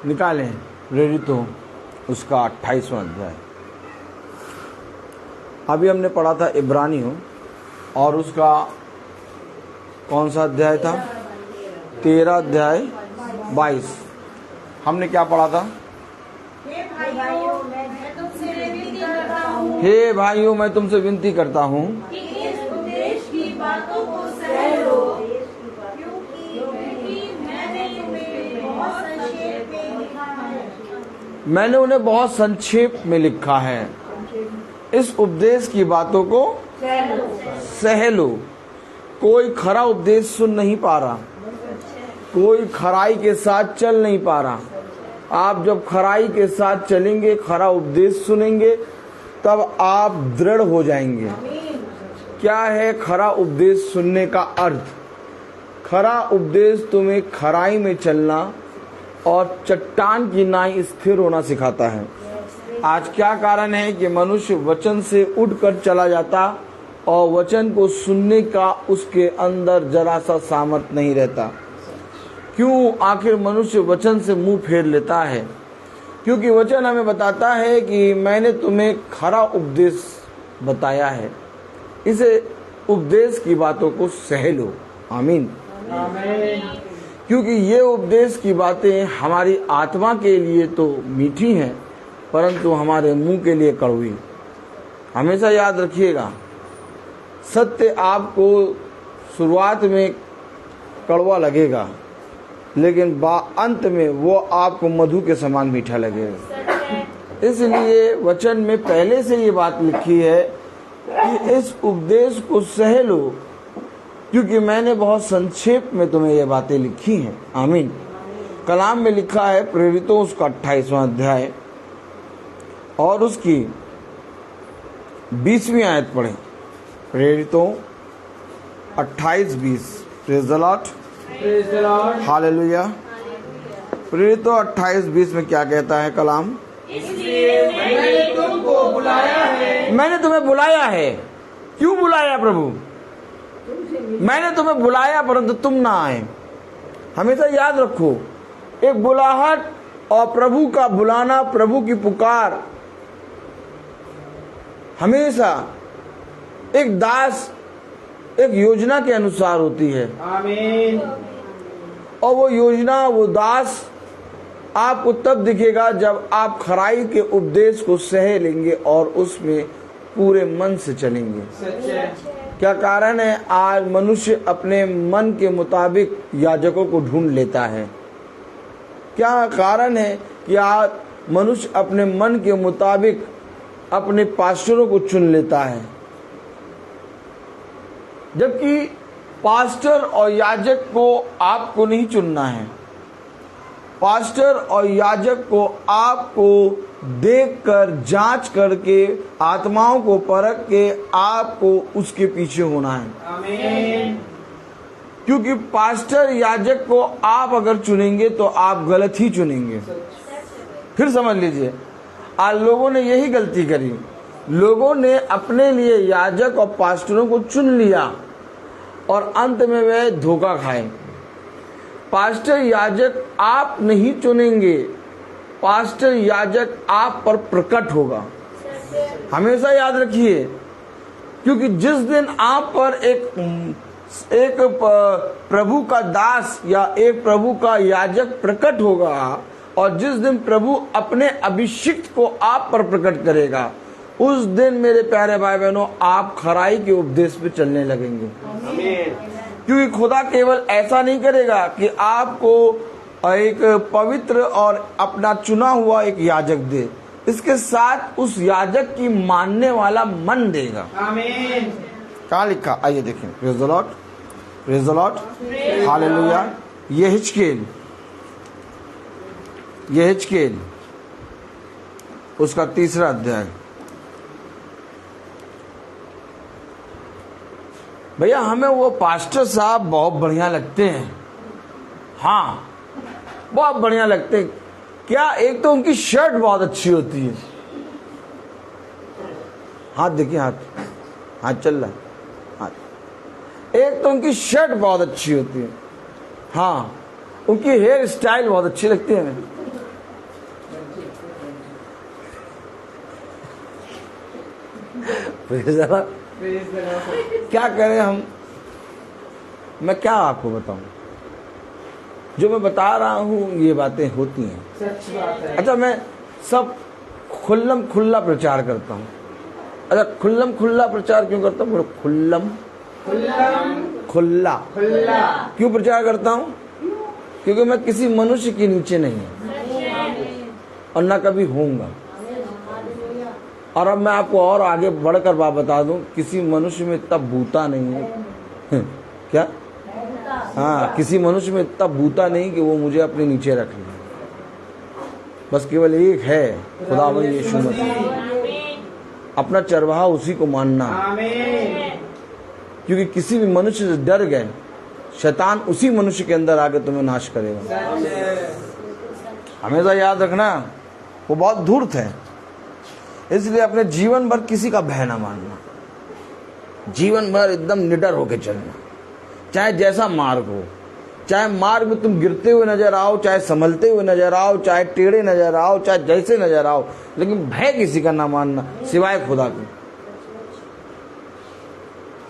निकालें प्रेरितों उसका 28वां अध्याय। अभी हमने पढ़ा था इब्रानियों और उसका कौन सा अध्याय था? 13 अध्याय 22। हमने क्या पढ़ा था? हे भाइयों, मैं तुमसे विनती करता हूँ हे भाइयों, मैं तुमसे विनती करता हूँ कि इस उपदेश की बातों को सह लो, क्योंकि मैंने तुम्हें बहुत संक्षेप में लिखा है। मैंने उन्हें बहुत संक्षेप में लिखा है। इस उपदेश की बातों को सह लो। कोई खरा उपदेश सुन नहीं पा रहा, कोई खराई के साथ चल नहीं पा रहा। आप जब खराई के साथ चलेंगे, खरा उपदेश सुनेंगे, तब आप दृढ़ हो जाएंगे। क्या है खरा उपदेश सुनने का अर्थ? खरा उपदेश तुम्हें खराई में चलना और चट्टान की नाई स्थिर होना सिखाता है। आज क्या कारण है कि मनुष्य वचन से उठकर चला जाता और वचन को सुनने का उसके अंदर जरा सा सामर्थ्य नहीं रहता। क्यों आखिर मनुष्य वचन से मुंह फेर लेता है? क्योंकि वचन हमें बताता है कि मैंने तुम्हें खरा उपदेश बताया है, इसे उपदेश की बातों को सह लो। आमीन। क्योंकि ये उपदेश की बातें हमारी आत्मा के लिए तो मीठी हैं, परंतु हमारे मुंह के लिए कड़वी। हमेशा याद रखिएगा, सत्य आपको शुरुआत में कड़वा लगेगा, लेकिन अंत में वो आपको मधु के समान मीठा लगेगा। इसलिए वचन में पहले से ये बात लिखी है कि इस उपदेश को सह लो, क्योंकि मैंने बहुत संक्षेप में तुम्हें ये बातें लिखी हैं। आमीन। कलाम में लिखा है प्रेरितों उसका 28वां अध्याय और उसकी 20वीं आयत पढ़ें। प्रेरितों 28-20। Praise the Lord. Praise the Lord. Hallelujah. प्रेरितों 28-20 में क्या कहता है कलाम? इसलिए मैंने तुमको बुलाया है। मैंने तुम्हें बुलाया है। क्यों बुलाया प्रभु? मैंने तुम्हें बुलाया परंतु तुम ना आए। हमेशा याद रखो, एक बुलाहट और प्रभु का बुलाना, प्रभु की पुकार हमेशा एक दास एक योजना के अनुसार होती है। आमीन। और वो योजना, वो दास आपको तब दिखेगा जब आप खराई के उपदेश को सह लेंगे और उसमें पूरे मन से चलेंगे। सच है। क्या कारण है? आज मनुष्य अपने मन के मुताबिक याजकों को ढूंढ लेता है। क्या कारण है कि आज मनुष्य अपने मन के मुताबिक अपने पास्टरों को चुन लेता है, जबकि पास्टर और याजक को आपको नहीं चुनना है। पास्टर और याजक को आपको देखकर, जांच करके, आत्माओं को परख के आपको उसके पीछे होना है। आमीन। क्योंकि पास्टर याजक को आप अगर चुनेंगे तो आप गलत ही चुनेंगे। फिर समझ लीजिए, आज लोगों ने यही गलती करी। लोगों ने अपने लिए याजक और पास्टरों को चुन लिया और अंत में वे धोखा खाए। पास्टर याजक आप नहीं चुनेंगे, पास्टर याजक आप पर प्रकट होगा। हमेशा याद रखिए, क्योंकि जिस दिन आप पर एक प्रभु का दास या एक प्रभु का याजक प्रकट होगा और जिस दिन प्रभु अपने अभिषिक्त को आप पर प्रकट करेगा, उस दिन मेरे प्यारे भाई बहनों आप खराई के उपदेश पे चलने लगेंगे। क्योंकि खुदा केवल ऐसा नहीं करेगा कि आपको एक पवित्र और अपना चुना हुआ एक याजक दे, इसके साथ उस याजक की मानने वाला मन देगा। आमीन। कहाँ लिखा? आइए देखें। Praise the lord, praise the lord, hallelujah. यहेजकेल उसका 3रा अध्याय। भैया हमें वो पास्टर साहब बहुत बढ़िया लगते हैं, हाँ बहुत बढ़िया लगते हैं। क्या? एक तो उनकी शर्ट बहुत अच्छी होती है। हाथ देखिए, हाथ चल रहा है, हाथ। एक तो उनकी शर्ट बहुत अच्छी होती है, हाँ उनकी हेयर स्टाइल बहुत अच्छी लगती है हमें। क्या करें हम, मैं क्या आपको बताऊं, जो मैं बता रहा हूं ये बातें होती हैं। सच बात है। अच्छा, मैं सब खुल्लम खुल्ला प्रचार करता हूं। अच्छा, खुल्लम खुल्ला प्रचार क्यों करता हूं? खुल्लम खुल्ला क्यों प्रचार करता हूं? क्योंकि मैं किसी मनुष्य के नीचे नहीं हूं और ना कभी होऊंगा। और अब मैं आपको और आगे बढ़कर बात बता दूं, किसी मनुष्य में इतना बूता नहीं है क्या? हाँ, किसी मनुष्य में इतना बूता नहीं कि वो मुझे अपने नीचे रख ले। बस केवल एक है, खुदावंद यीशु मसीह। अपना चरवाहा उसी को मानना। क्योंकि किसी भी मनुष्य से डर गए, शैतान उसी मनुष्य के अंदर आके तुम्हें नाश करेगा। हमेशा याद रखना, वो बहुत धूर्त है। इसलिए अपने जीवन भर किसी का भय ना मानना, जीवन भर एकदम निडर होके चलना। चाहे जैसा मार्ग हो, चाहे मार्ग में तुम गिरते हुए नजर आओ, चाहे संभलते हुए नजर आओ, चाहे टेढ़े नजर आओ, चाहे जैसे नजर आओ, लेकिन भय किसी का ना मानना सिवाय खुदा के।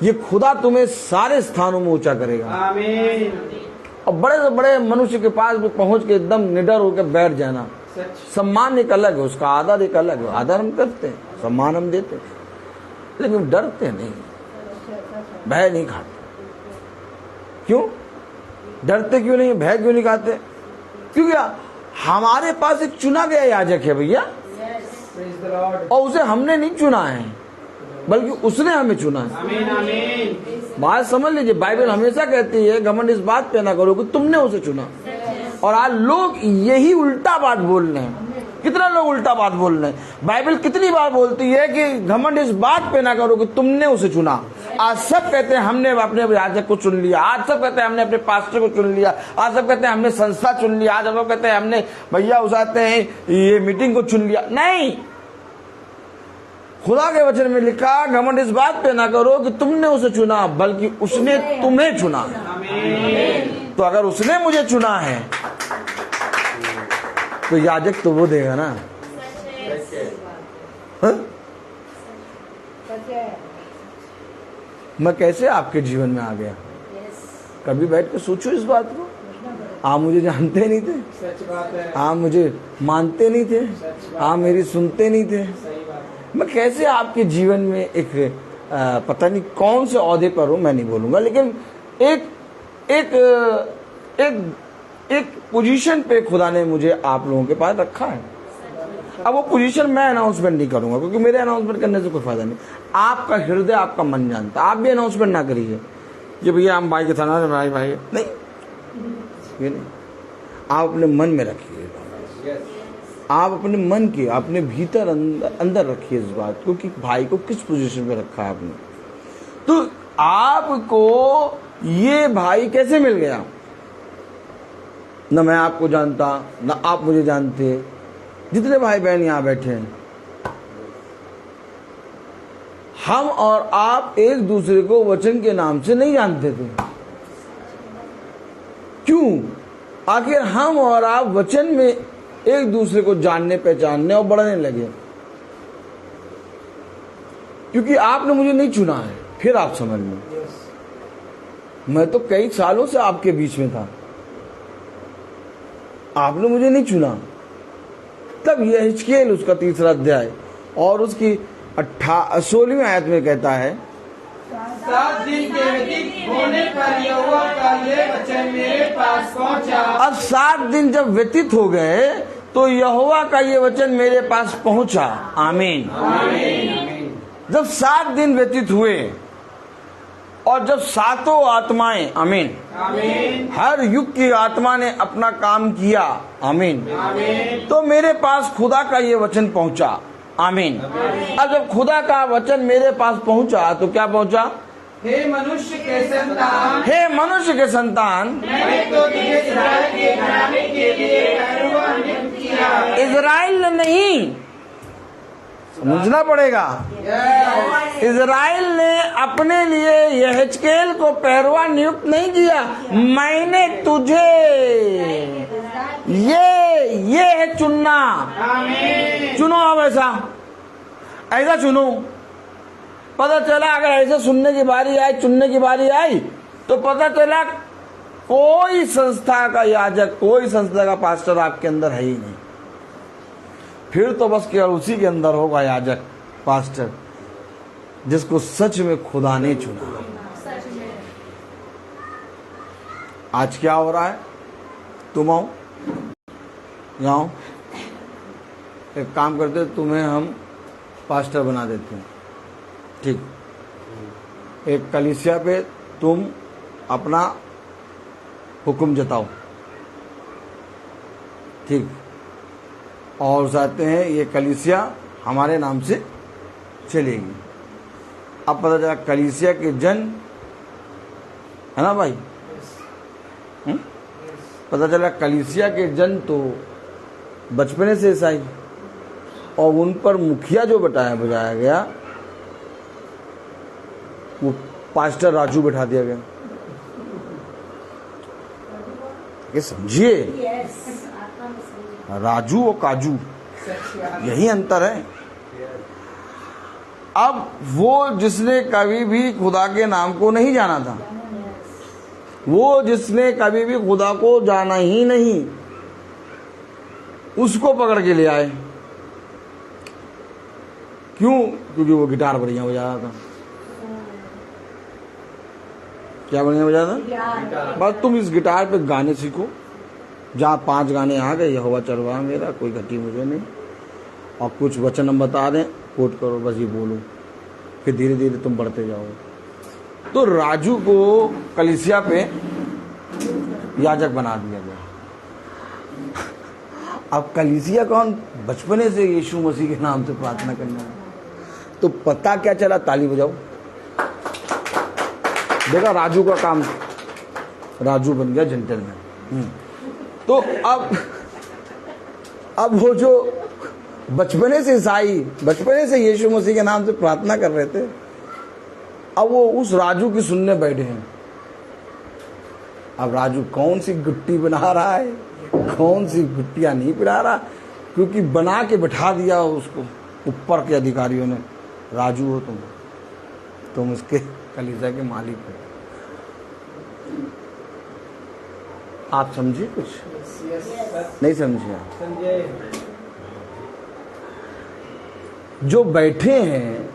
ये खुदा तुम्हें सारे स्थानों में ऊंचा करेगा। आमीन। और बड़े से बड़े मनुष्य के पास भी पहुंच के एकदम निडर होकर बैठ जाना। सम्मान एक अलग है, उसका आदर एक अलग है। आदर हम करते हैं, सम्मान हम देते हैं, लेकिन डरते नहीं, भय नहीं खाते। क्यों डरते? क्यों नहीं, भय क्यों नहीं खाते? क्योंकि हमारे पास एक चुना गया याजक है भैया, और उसे हमने नहीं चुना है, बल्कि उसने हमें चुना है। आमीन आमीन। बात समझ लीजिए, बाइबल हमेशा कहती है घमंड इस बात पे ना करो कि तुमने उसे चुना। और आज लोग यही उल्टा बात बोल रहे हैं। कितना लोग उल्टा बात बोल रहे हैं। बाइबल कितनी बार बोलती है कि घमंड इस बात पे ना करो कि तुमने उसे चुना। आज सब कहते हैं हमने अपने याजक को चुन लिया, आज सब कहते हैं हमने अपने पास्टर को चुन लिया, आज सब कहते हैं हमने संस्था चुन लिया, आज सब कहते हैं हमने भैया उसाते हैं ये मीटिंग को चुन लिया। नहीं, खुदा के वचन में लिखा घमंड इस बात पे ना करो कि तुमने उसे चुना, बल्कि उसने तुम्हें चुना। तो अगर उसने मुझे चुना है तो याजक तो वो देगा ना। हाँ? मैं कैसे आपके जीवन में आ गया? कभी बैठ के सोचो इस बात को। आप मुझे जानते नहीं थे, सच बात है। आप मुझे मानते नहीं थे, आप मेरी सुनते नहीं थे। सही बात है। मैं कैसे आपके जीवन में एक पता नहीं कौन से ओहदे पर हूं, मैं नहीं बोलूंगा, लेकिन एक एक एक एक पोजीशन पे खुदा ने मुझे आप लोगों के पास रखा है। अब वो पोजीशन मैं अनाउंसमेंट नहीं करूंगा, क्योंकि मेरे अनाउंसमेंट करने से कोई फायदा नहीं। आपका हृदय, आपका मन जानता। आप भी अनाउंसमेंट ना करिए कि भैया हम भाई के थाना भाई भाई, नहीं, ये नहीं। आप अपने मन में रखिए, आप अपने मन के अपने भीतर अंदर रखिए इस बात को कि भाई को किस पोजीशन पे रखा है आपने। तो आपको ये भाई कैसे मिल गया? न मैं आपको जानता, न आप मुझे जानते। जितने भाई बहन यहाँ बैठे हैं, हम और आप एक दूसरे को वचन के नाम से नहीं जानते थे। क्यों? आखिर हम और आप वचन में एक दूसरे को जानने, पहचानने और बढ़ने लगे, क्योंकि आपने मुझे नहीं चुना है। फिर आप समझ लो, मैं तो कई सालों से आपके बीच में था, आपने मुझे नहीं चुना। तब यह हिजकीएल उसका 3रा अध्याय और उसकी 16वीं आयत में कहता है, 7 दिन के व्यतीत होने पर यहोवा का ये वचन मेरे पास पहुंचा। अब 7 दिन जब व्यतीत हो गए तो यहोवा का ये वचन मेरे पास पहुंचा। आमीन। जब 7 दिन व्यतीत हुए और जब 7 आत्माएं, आमीन, हर युग की आत्मा ने अपना काम किया, आमीन, तो मेरे पास खुदा का ये वचन पहुंचा। आमीन। अब जब खुदा का वचन मेरे पास पहुंचा तो क्या पहुंचा? हे मनुष्य के संतान, हे मनुष्य के संतान, मैंने तो तुझे इस्राएल के घराने के लिए पहरुआ नियुक्त किया। इजराइल ने नहीं, समझना पड़ेगा, इजराइल ने अपने लिए यहेजकेल को पहरुआ नियुक्त नहीं किया। मैंने तुझे, ये है चुनना। चुनो, अब ऐसा चुनो। पता चला अगर ऐसे सुनने की बारी आई, चुनने की बारी आई, तो पता चला कोई संस्था का याजक, कोई संस्था का पास्टर आपके अंदर है ही नहीं। फिर तो बस केवल उसी के अंदर होगा याजक, पास्टर, जिसको सच में खुदा ने चुना। आज क्या हो रहा है? तुम आओ, यहाँ एक काम करते, तुम्हें हम पास्टर बना देते हैं, ठीक। एक कलीसिया पे तुम अपना हुक्म जताओ, ठीक, और चाहते हैं ये कलीसिया हमारे नाम से चलेगी। अब पता चला कलीसिया के जन, है ना भाई, पता चला कलीसिया के जन तो बचपने से ईसाई, और उन पर मुखिया जो बजाया गया वो पास्टर राजू बैठा दिया गया। ये समझिए, राजू और काजू, यही अंतर है। अब वो जिसने कभी भी खुदा के नाम को नहीं जाना था, वो जिसने कभी भी खुदा को जाना ही नहीं, उसको पकड़ के ले आए। क्यों? क्योंकि वो गिटार बढ़िया बजा रहा था। क्या बढ़िया बजा था? बस तुम इस गिटार पे गाने सीखो, जहाँ 5 गाने आ गए, यहोवा चरवाहा मेरा, कोई घटी मुझे नहीं, और कुछ वचन हम बता दें, कोट करो, बस ये बोलो, फिर धीरे धीरे तुम बढ़ते जाओ। तो राजू को कलीसिया पे याजक बना दिया गया। अब कलीसिया कौन? बचपने से यीशु मसीह के नाम से प्रार्थना करना है। तो पता क्या चला? ताली बजाओ। देखा, राजू का काम, राजू बन गया जेंटलमैन। तो अब वो जो बचपने से ईसाई, बचपने से यीशु मसीह के नाम से प्रार्थना कर रहे थे, अब वो उस राजू की सुनने बैठे हैं। अब राजू कौन सी गुट्टी बना रहा है, कौन सी गुट्टियां नहीं पिला रहा, क्योंकि बना के बैठा दिया उसको ऊपर के अधिकारियों ने। राजू हो तुम इसके कलीसिया के मालिक हो। आप समझिए कुछ? नहीं समझिए? जो बैठे हैं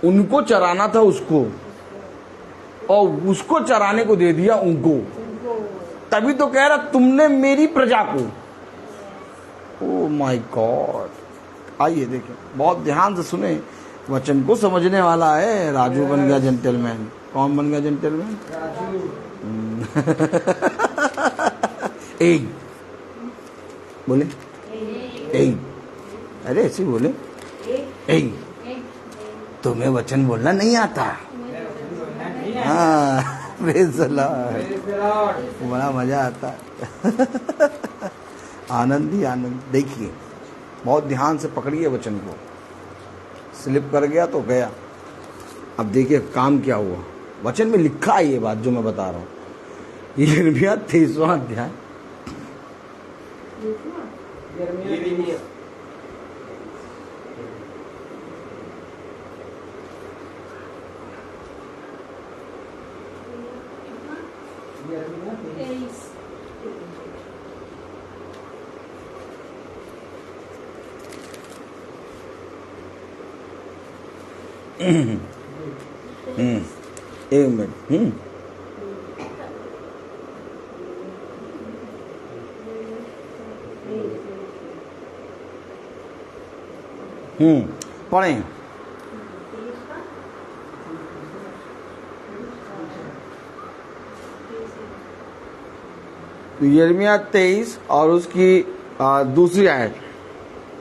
उनको चराना था उसको, और उसको चराने को दे दिया उनको। तभी तो कह रहा तुमने मेरी प्रजा को। Oh my God. आइए देखिए, बहुत ध्यान से सुने, वचन को समझने वाला है। राजू बन गया जेंटलमैन। कौन बन गया जेंटलमैन? ए बोले, ए, अरे ऐसे बोले, ए, तुम्हें वचन बोलना नहीं आता? हाँ, प्रेज़ द लॉर्ड, बड़ा मजा आता है। आनंद ही आनंद। देखिए, बहुत ध्यान से पकड़िए वचन को, स्लिप कर गया तो गया। अब देखिए काम क्या हुआ, वचन में लिखा है ये बात जो मैं बता रहा हूँ। यिर्मयाह 23वां अध्याय यिर्मयाह 23। एक मिनट। पढ़ें। यिर्मयाह 23 और उसकी दूसरी आयत।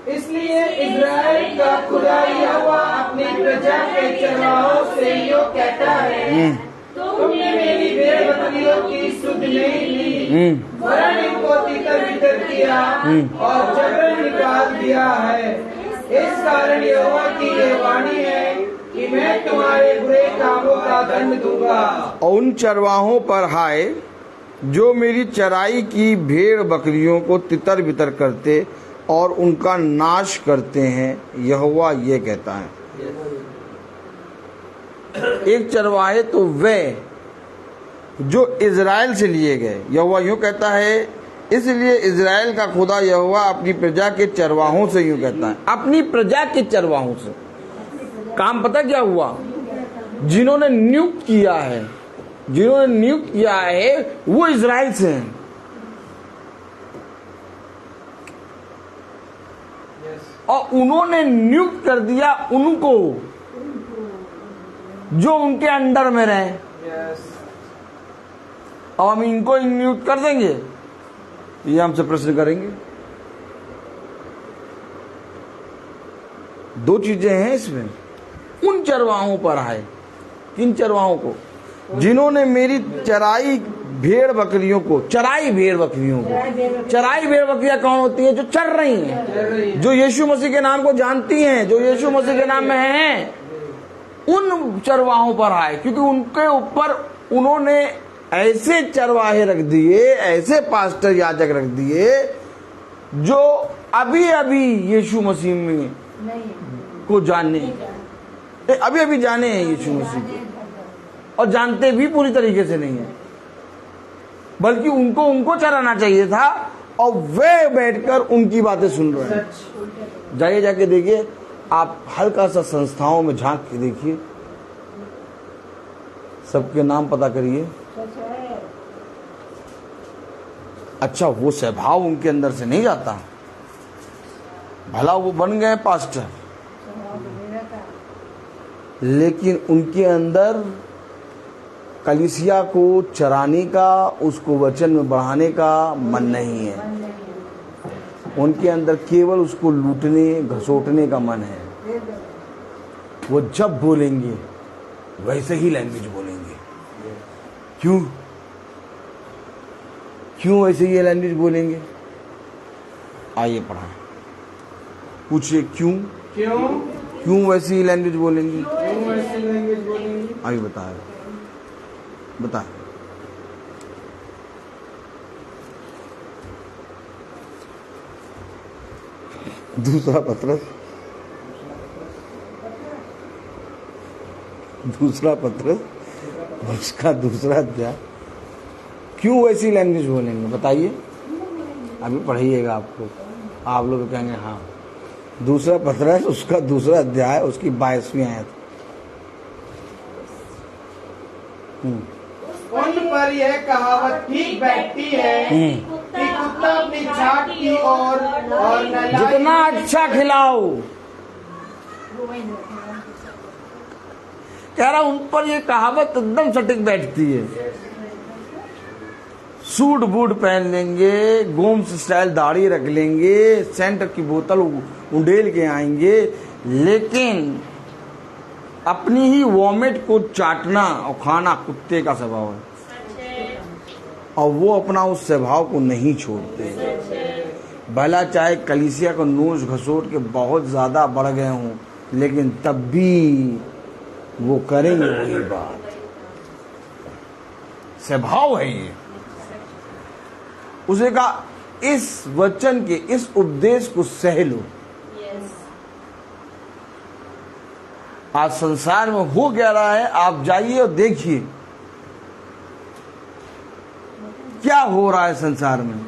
इसलिए इज़राइल का खुदा यहोवा अपनी प्रजा के चरवाहों से यो कहता है, तुमने मेरी भेड़ बकरियों की सुध नहीं ली, वरन इनको तितर बितर किया और जबरन निकाल दिया है। इस कारण यहोवा की ये वाणी है कि मैं तुम्हारे बुरे कामों का दंड दूंगा। और उन चरवाहों पर हाय जो मेरी चराई की भेड़ बकरियों को तितर बितर करते और उनका नाश करते हैं, यहोवा ये कहता है। एक चरवाहे तो वे जो इज़राइल से लिए गए, यहोवा यूं कहता है। इसलिए इज़राइल का खुदा यहोवा अपनी प्रजा के चरवाहों से यूं कहता है, अपनी प्रजा के चरवाहों से। काम पता क्या हुआ, जिन्होंने नियुक्त किया है, जिन्होंने नियुक्त किया है वो इज़राइल से हैं। और उन्होंने नियुक्त कर दिया उनको जो उनके अंडर में रहे। अब हम इनको नियुक्त कर देंगे, ये हमसे प्रश्न करेंगे। दो चीजें हैं इसमें। उन चरवाहों पर आए, किन चरवाहों को, जिन्होंने मेरी चराई भेड़ बकरियों को, चराई भेड़ बकरियों को, चराई भेड़ बकरियां कौन होती हैं, जो चर रही हैं, जो यीशु मसीह के नाम को जानती हैं, जो यीशु मसीह के नाम में हैं, उन चरवाहों पर आए। क्योंकि उनके ऊपर उन्होंने ऐसे चरवाहे रख दिए, ऐसे पास्टर याजक रख दिए जो अभी अभी यीशु मसीह में को जाने, अभी अभी जाने हैं यीशु मसीह को, और जानते भी पूरी तरीके से नहीं है, बल्कि उनको चराना चाहिए था और वे बैठकर उनकी बातें सुन रहे हैं। जाइए, जाके देखिए, आप हल्का सा संस्थाओं में झांक के देखिए, सबके नाम पता करिए। अच्छा, वो स्वभाव उनके अंदर से नहीं जाता, भला वो बन गए पास्टर, लेकिन उनके अंदर कलीसिया को चराने का, उसको वचन में बढ़ाने का मन नहीं है। उनके अंदर केवल उसको लूटने घसोटने का मन है। वो जब बोलेंगे वैसे ही लैंग्वेज बोलेंगे। क्यों वैसे ही लैंग्वेज बोलेंगे? आइए पढ़ाएं, पूछिए क्यों वैसी ही लैंग्वेज बोलेंगे? आइए बताए। दूसरा पत्रस उसका दूसरा अध्याय। क्यों वैसी लैंग्वेज बोलेंगे बताइए? अभी पढ़िएगा, आपको आप लोग कहेंगे हाँ। दूसरा पत्रस उसका दूसरा अध्याय, उसकी 22वीं आयत। उन पर यह कहावत ठीक बैठती है कि कुत्ता अपनी छाट की और जितना अच्छा खिलाओ, कह रहा उन पर ये कहावत एकदम सटीक बैठती है। सूट बूट पहन लेंगे, गोम्स स्टाइल दाढ़ी रख लेंगे, सेंट की बोतल उंडेल के आएंगे, लेकिन अपनी ही वॉमिट को चाटना और खाना कुत्ते का स्वभाव है, और वो अपना उस स्वभाव को नहीं छोड़ते। भला चाहे कलीसिया को नोच घसोट के बहुत ज्यादा बढ़ गए हों, लेकिन तब भी वो करेंगे वही बात। स्वभाव है ये। उसे कहा इस वचन के, इस उपदेश को सह लो। आज संसार में हो क्या रहा है, आप जाइए और देखिए क्या हो रहा है संसार में।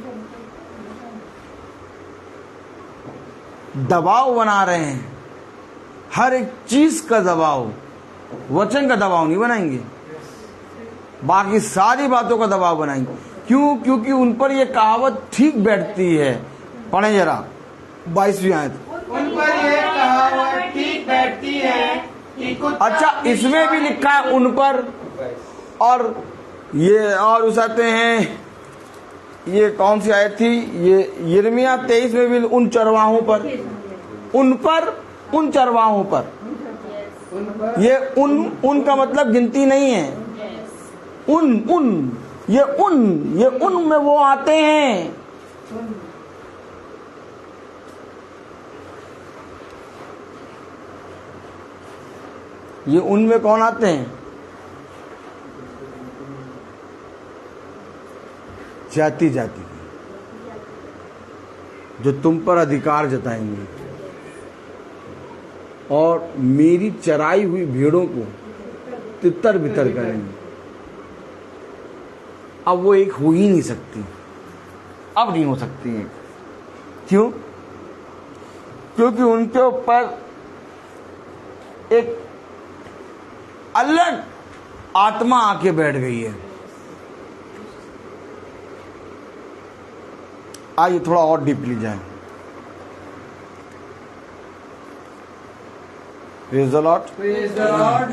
दबाव बना रहे हैं, हर एक चीज का दबाव। वचन का दबाव नहीं बनाएंगे, बाकी सारी बातों का दबाव बनाएंगे। क्यों? क्योंकि उन पर यह कहावत ठीक बैठती है। पढ़े जरा 22वीं आयत। उन पर यह कहावत ठीक बैठती है कि कुत्ता अच्छा, इसमें भी लिखा है उन पर, और ये और उस आते हैं, ये कौन सी आयत थी, ये यिर्मयाह 23 में भी उन चरवाहों पर, उन पर, उन चरवाहों पर। ये उन का मतलब गिनती नहीं है। ये उन में वो आते हैं। ये उनमें कौन आते हैं? जाति जाति जो तुम पर अधिकार जताएंगे और मेरी चराई हुई भेड़ों को तितर बितर करेंगे। अब वो एक हो ही नहीं सकती, अब नहीं हो सकती है। क्यों? क्योंकि उनके ऊपर एक अलग आत्मा आके बैठ गई है। आइए थोड़ा और डीपली जाएं। Praise the lord. Praise the Lord.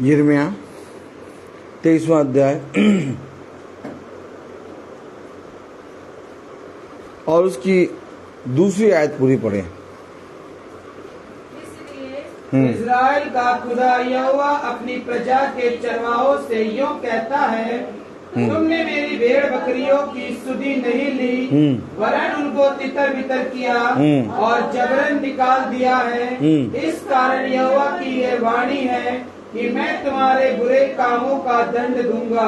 यिर्मयाह 23वां अध्याय और उसकी दूसरी आयत पूरी पढ़े। इस्राएल का खुदा यहोवा अपनी प्रजा के चरवाहों से यूं कहता है, तुमने मेरी भेड़ बकरियों की सुधि नहीं ली, वरन उनको तितर बितर किया और जबरन निकाल दिया है। इस कारण यहोवा की यह वाणी है कि मैं तुम्हारे बुरे कामों का दंड दूंगा।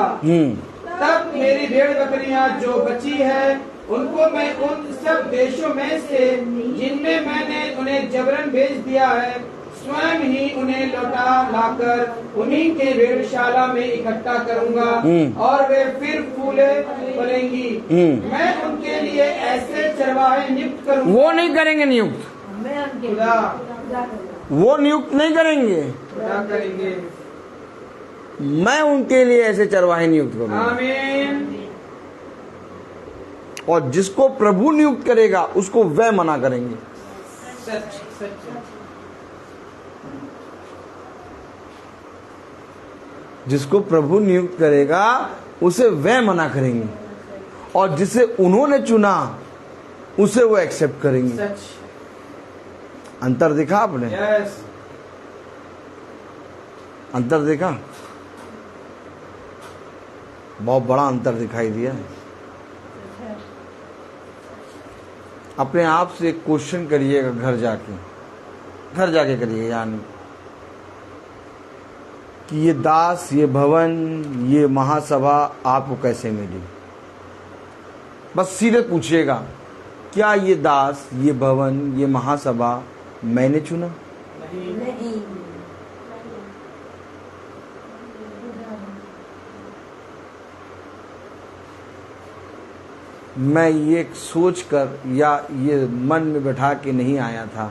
तब मेरी भेड़ बकरियां जो बची है उनको मैं उन सब देशों में से जिनमें मैंने उन्हें जबरन भेज दिया है, स्वयं ही उन्हें लौटा लाकर उन्हीं के भेड़शाला में इकट्ठा करूंगा और वे फिर फूले फलेंगी। मैं उनके लिए ऐसे चरवाहे नियुक्त करूंगा। वो नहीं करेंगे नियुक्त, वो नियुक्त नहीं करेंगे, खुदा करेंगे। मैं उनके लिए ऐसे चरवाहे नियुक्त करूंगा। आमीन। और जिसको प्रभु नियुक्त करेगा उसको वह मना करेंगे। सच सच। जिसको प्रभु नियुक्त करेगा उसे वह मना करेंगे, और जिसे उन्होंने चुना उसे वो एक्सेप्ट करेंगे। सच। अंतर देखा आपने? यस। अंतर देखा? बहुत बड़ा अंतर दिखाई दिया है। अपने आप से एक क्वेश्चन करिएगा, घर जाके करिएगा, यानी कि ये दास, ये भवन, ये महासभा आपको कैसे मिली। बस सीधे पूछिएगा, क्या ये दास, ये भवन, ये महासभा मैंने चुना? नहीं। मैं ये सोच कर या ये मन में बैठा के नहीं आया था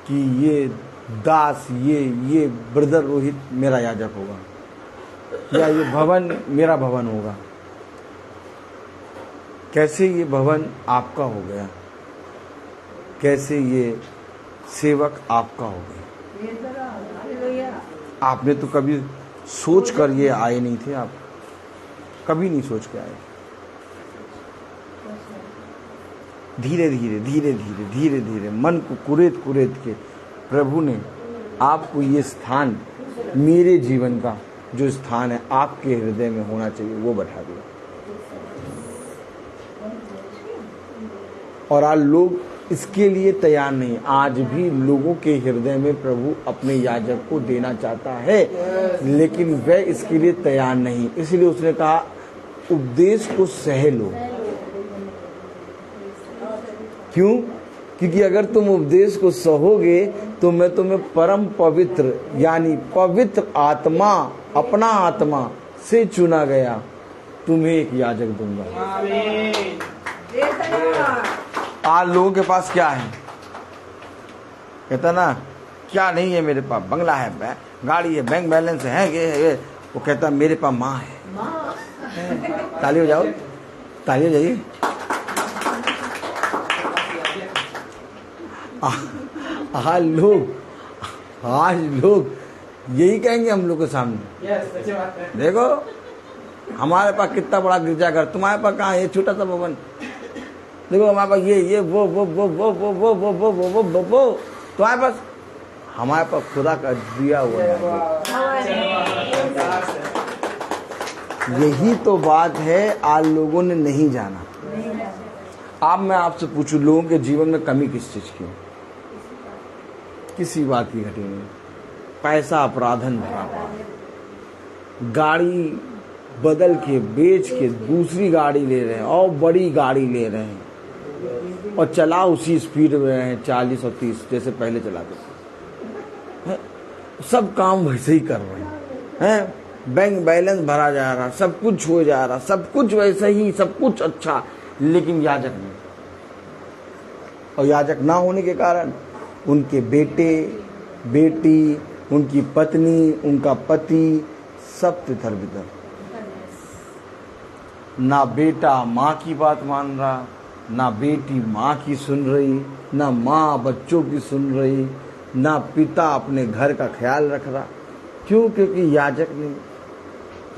कि ये दास, ये ब्रदर रोहित मेरा याजक होगा या ये भवन मेरा भवन होगा। कैसे ये भवन आपका हो गया, कैसे ये सेवक आपका हो गया। आपने तो कभी सोच कर ये आए नहीं थे, आप कभी नहीं सोच के आए। धीरे धीरे धीरे धीरे धीरे धीरे मन को कुरेद कुरेद के प्रभु ने आपको ये स्थान, मेरे जीवन का जो स्थान है आपके हृदय में होना चाहिए, वो बैठा दिया। और आज लोग इसके लिए तैयार नहीं। आज भी लोगों के हृदय में प्रभु अपने याजक को देना चाहता है, लेकिन वह इसके लिए तैयार नहीं। इसलिए उसने कहा उपदेश को सह लो। क्यों? क्योंकि अगर तुम उपदेश को सहोगे तो मैं तुम्हें परम पवित्र यानी पवित्र आत्मा, अपना आत्मा से चुना गया तुम्हें एक याजक दूंगा। आज लोगों के पास क्या है? कहता ना क्या नहीं है मेरे पास, बंगला है, गाड़ी है, बैंक बैलेंस है, ये। वो कहता मेरे पास माँ है। ताली हो जाओ, ताली हो जाइए। आज लोग यही कहेंगे हम लोग के सामने। अच्छी बात है। देखो हमारे पास कितना बड़ा गिरजाघर, तुम्हारे पास कहाँ, ये छोटा सा भवन। देखो हमारे पास ये वो तुम्हारे पास, हमारे पास खुदा का दिया हुआ है। यही तो बात है, आज लोगों ने नहीं जाना। अब मैं आपसे पूछूं, लोगों के जीवन में कमी किस चीज की? किसी बात की घटी नहीं। पैसा अपराधन भरा, गाड़ी बदल के बेच के दूसरी गाड़ी ले रहे हैं और बड़ी गाड़ी ले रहे हैं और चला उसी स्पीड में रहे हैं 40 और 30 जैसे पहले चलाते थे। सब काम वैसे ही कर रहे हैं, बैंक बैलेंस भरा जा रहा, सब कुछ हो जा रहा, सब कुछ वैसे ही, सब कुछ अच्छा, लेकिन याजक नहीं। और याजक ना होने के कारण उनके बेटे बेटी, उनकी पत्नी, उनका पति सब तितर बितर। ना बेटा माँ की बात मान रहा, ना बेटी माँ की सुन रही, ना माँ बच्चों की सुन रही, ना पिता अपने घर का ख्याल रख रहा। क्यों? क्योंकि याजक नहीं।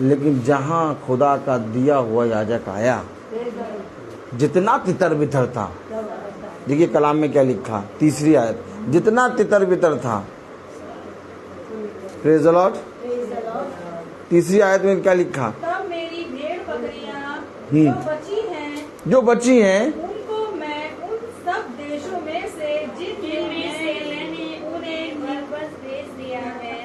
लेकिन जहाँ खुदा का दिया हुआ याजक आया, जितना तितर बितर था, देखिए कलाम में क्या लिखा, तीसरी आयत, जितना तितर बितर था, प्रेज़ द लॉर्ड। तीसरी आयत में क्या लिखा? तब मेरी भेड़ बकरियां जो बची हैं उनको मैं उन सब देशों में से जिनमें से मैंने उन्हें वापस भेज दिया है,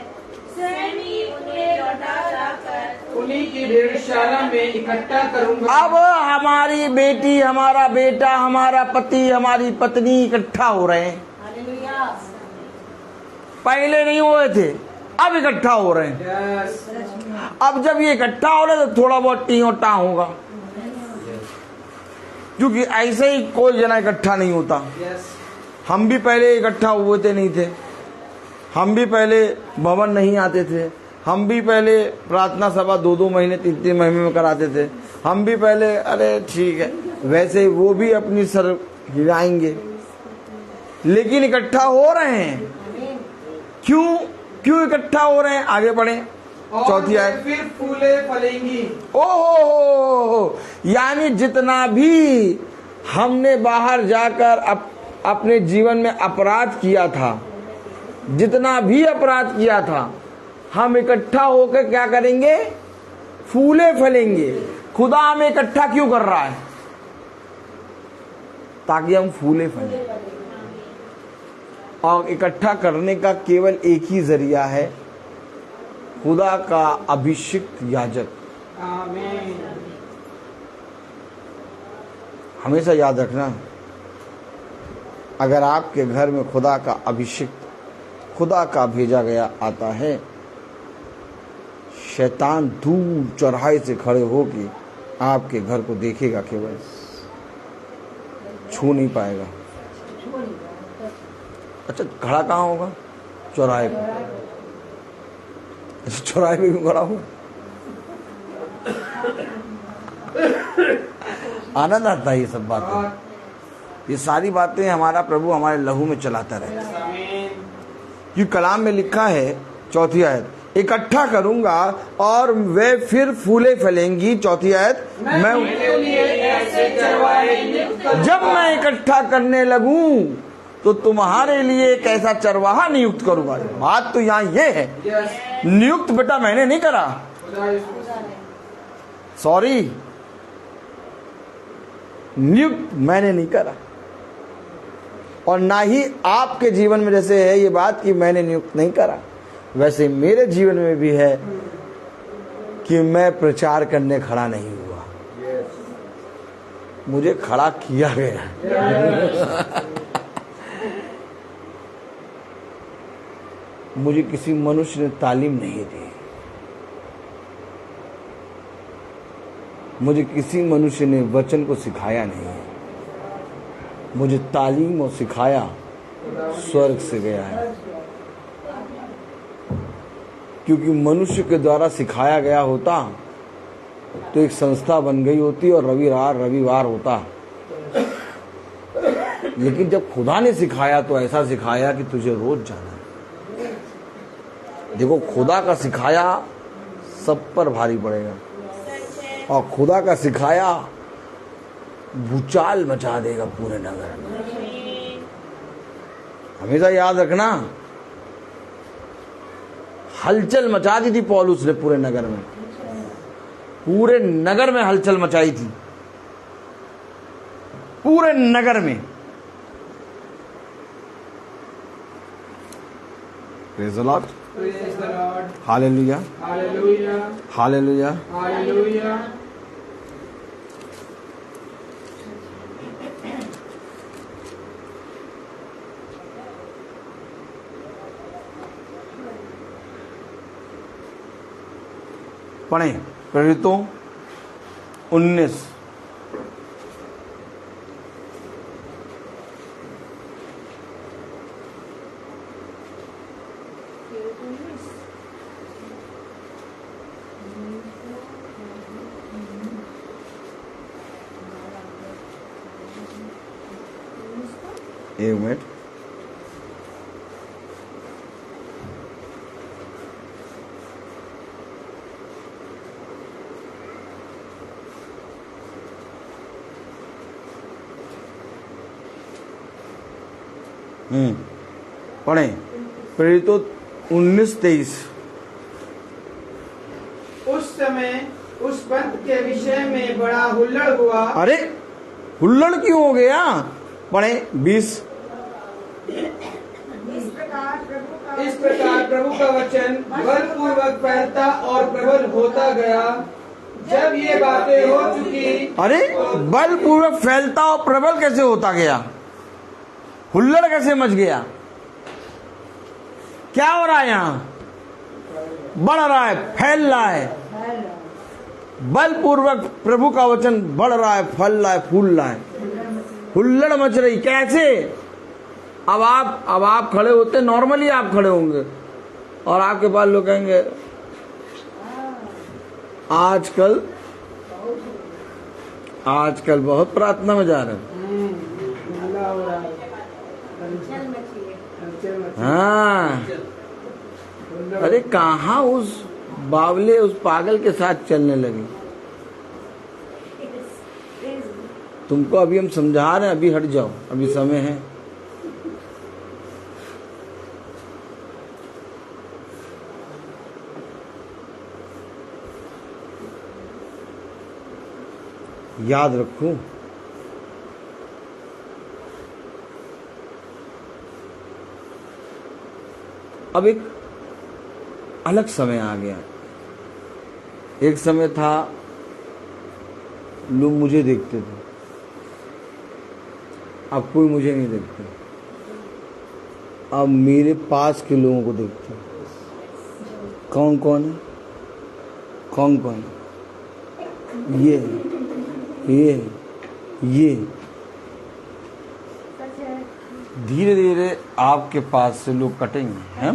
सैनी उन्हें लौटा लाकर उन्हीं की भेड़शाला में इकट्ठा करूंगा। अब हमारी बेटी, हमारा बेटा, हमारा पति, हमारी पत्नी इकट्ठा हो रहे हैं। पहले नहीं हुए थे, अब इकट्ठा हो रहे हैं। अब जब ये इकट्ठा हो रहे तो थोड़ा बहुत टी और टा होगा, क्योंकि ऐसे ही कोई जना इकट्ठा नहीं होता। हम भी पहले इकट्ठा हुए थे, नहीं थे। हम भी पहले भवन नहीं आते थे। हम भी पहले प्रार्थना सभा 2-2 महीने 3-3 महीने में कराते थे। हम भी पहले, अरे ठीक है, वैसे वो भी अपनी सर हिलाएंगे, लेकिन इकट्ठा हो रहे हैं। क्यों इकट्ठा हो रहे हैं? आगे बढ़े, चौथी आयत। फिर फूले फलेंगी। ओहो, यानी जितना भी हमने बाहर जाकर अपने जीवन में अपराध किया था, जितना भी अपराध किया था, हम इकट्ठा होकर क्या करेंगे? फूले फलेंगे। खुदा हमें इकट्ठा क्यों कर रहा है? ताकि हम फूले फलें। और इकट्ठा करने का केवल एक ही जरिया है, खुदा का अभिषिक्त याजक। आमीन। हमेशा याद रखना, अगर आपके घर में खुदा का अभिषिक्त, खुदा का भेजा गया आता है, शैतान दूर चौराहे से खड़े होके आपके घर को देखेगा, केवल छू नहीं पाएगा। अच्छा, खड़ा कहाँ होगा? चौराहे पे। अच्छा, चौराहे पे क्यों खड़ा होगा? आनंद आता है ये सब बातें। ये सारी बातें हमारा प्रभु हमारे लहू में चलाता रहे। कि कलाम में लिखा है 4 आयत, इकट्ठा करूंगा और वे फिर फूले फलेंगी। 4 आयत, मैं उनके लिए ऐसे चरवाहे नियुक्त करूंगा। जब मैं इकट्ठा करने लगूं तो तुम्हारे लिए एक ऐसा चरवाहा नियुक्त करूंगा। बात तो यहाँ ये है, नियुक्त बेटा मैंने नहीं करा, सॉरी, नियुक्त मैंने नहीं करा। और ना ही आपके जीवन में जैसे है ये बात कि मैंने नियुक्त नहीं करा, वैसे मेरे जीवन में भी है कि मैं प्रचार करने खड़ा नहीं हुआ, मुझे खड़ा किया गया। मुझे किसी मनुष्य ने तालीम नहीं दी, मुझे किसी मनुष्य ने वचन को सिखाया नहीं, मुझे तालीम और सिखाया स्वर्ग से गया है। क्योंकि मनुष्य के द्वारा सिखाया गया होता तो एक संस्था बन गई होती और रविवार होता, लेकिन जब खुदा ने सिखाया तो ऐसा सिखाया कि तुझे रोज जाना है। देखो, खुदा का सिखाया सब पर भारी पड़ेगा, और खुदा का सिखाया भूचाल मचा देगा पूरे नगर में। हमेशा याद रखना, हलचल मचा दी थी पौलुस ने पूरे नगर में, पूरे नगर में हलचल मचाई थी, पूरे नगर में। Praise the lord, hallelujah, hallelujah, hallelujah. Hallelujah. पढ़े प्रेरितों 19। एक मिनट, पढ़े प्रेरितों 19:23। उस समय उस पंथ के विषय में बड़ा हुल्लड़ हुआ। अरे हुल्लड़ क्यों हो गया? पढ़े 20। इस प्रकार प्रभु का वचन बलपूर्वक फैलता और प्रबल होता गया। जब ये बातें हो चुकी, अरे बलपूर्वक फैलता और प्रबल कैसे होता गया? हुल्लड़ कैसे मच गया? क्या हो रहा है यहाँ? बढ़ रहा है, फैल रहा है। बलपूर्वक प्रभु का वचन बढ़ रहा है, फैल रहा है, फूल रहा है, हुल्लड़ मच रही। कैसे? अब आप खड़े होते, नॉर्मली आप खड़े होंगे और आपके पास लोग कहेंगे आजकल बहुत प्रार्थना में जा रहे हैं। हाँ, अरे कहाँ उस बावले, उस पागल के साथ चलने लगे। तुमको अभी हम समझा रहे हैं, अभी हट जाओ, अभी समय है। याद रखूं, अब एक अलग समय आ गया। एक समय था लोग मुझे देखते थे, अब कोई मुझे नहीं देखते। अब मेरे पास के लोगों को देखते हैं। कौन कौन है? कौन कौन है? ये धीरे धीरे आपके पास से लोग कटेंगे, हैं?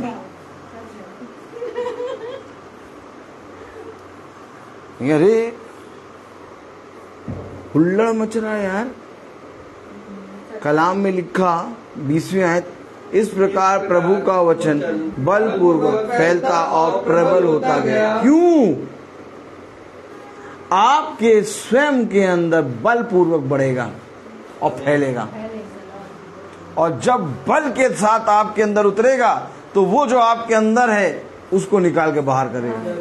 अरे हुल्लड़ मच रहा है यार। कलाम में लिखा 20वीं आयत, इस प्रकार प्रभु का वचन बलपूर्वक फैलता और प्रबल होता गया। क्यों? आपके स्वयं के अंदर बलपूर्वक बढ़ेगा और फैलेगा, और जब बल के साथ आपके अंदर उतरेगा तो वो जो आपके अंदर है उसको निकाल के बाहर करेगा।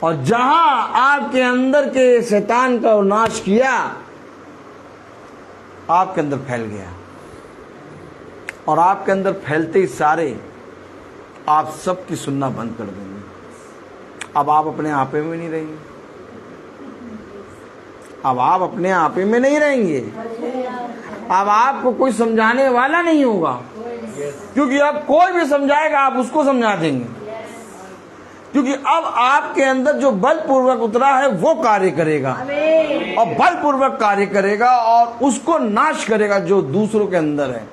और जहां आपके अंदर के शैतान का नाश किया, आपके अंदर फैल गया, और आपके अंदर फैलते ही सारे आप सबकी सुनना बंद कर देंगे। अब आप अपने आपे में नहीं रहेंगे, अब आप अपने आपे में नहीं रहेंगे, अब आपको कोई समझाने वाला नहीं होगा, क्योंकि अब कोई भी समझाएगा आप उसको समझा देंगे, क्योंकि अब आपके अंदर जो बलपूर्वक उतरा है वो कार्य करेगा, और बलपूर्वक कार्य करेगा और उसको नाश करेगा जो दूसरों के अंदर है।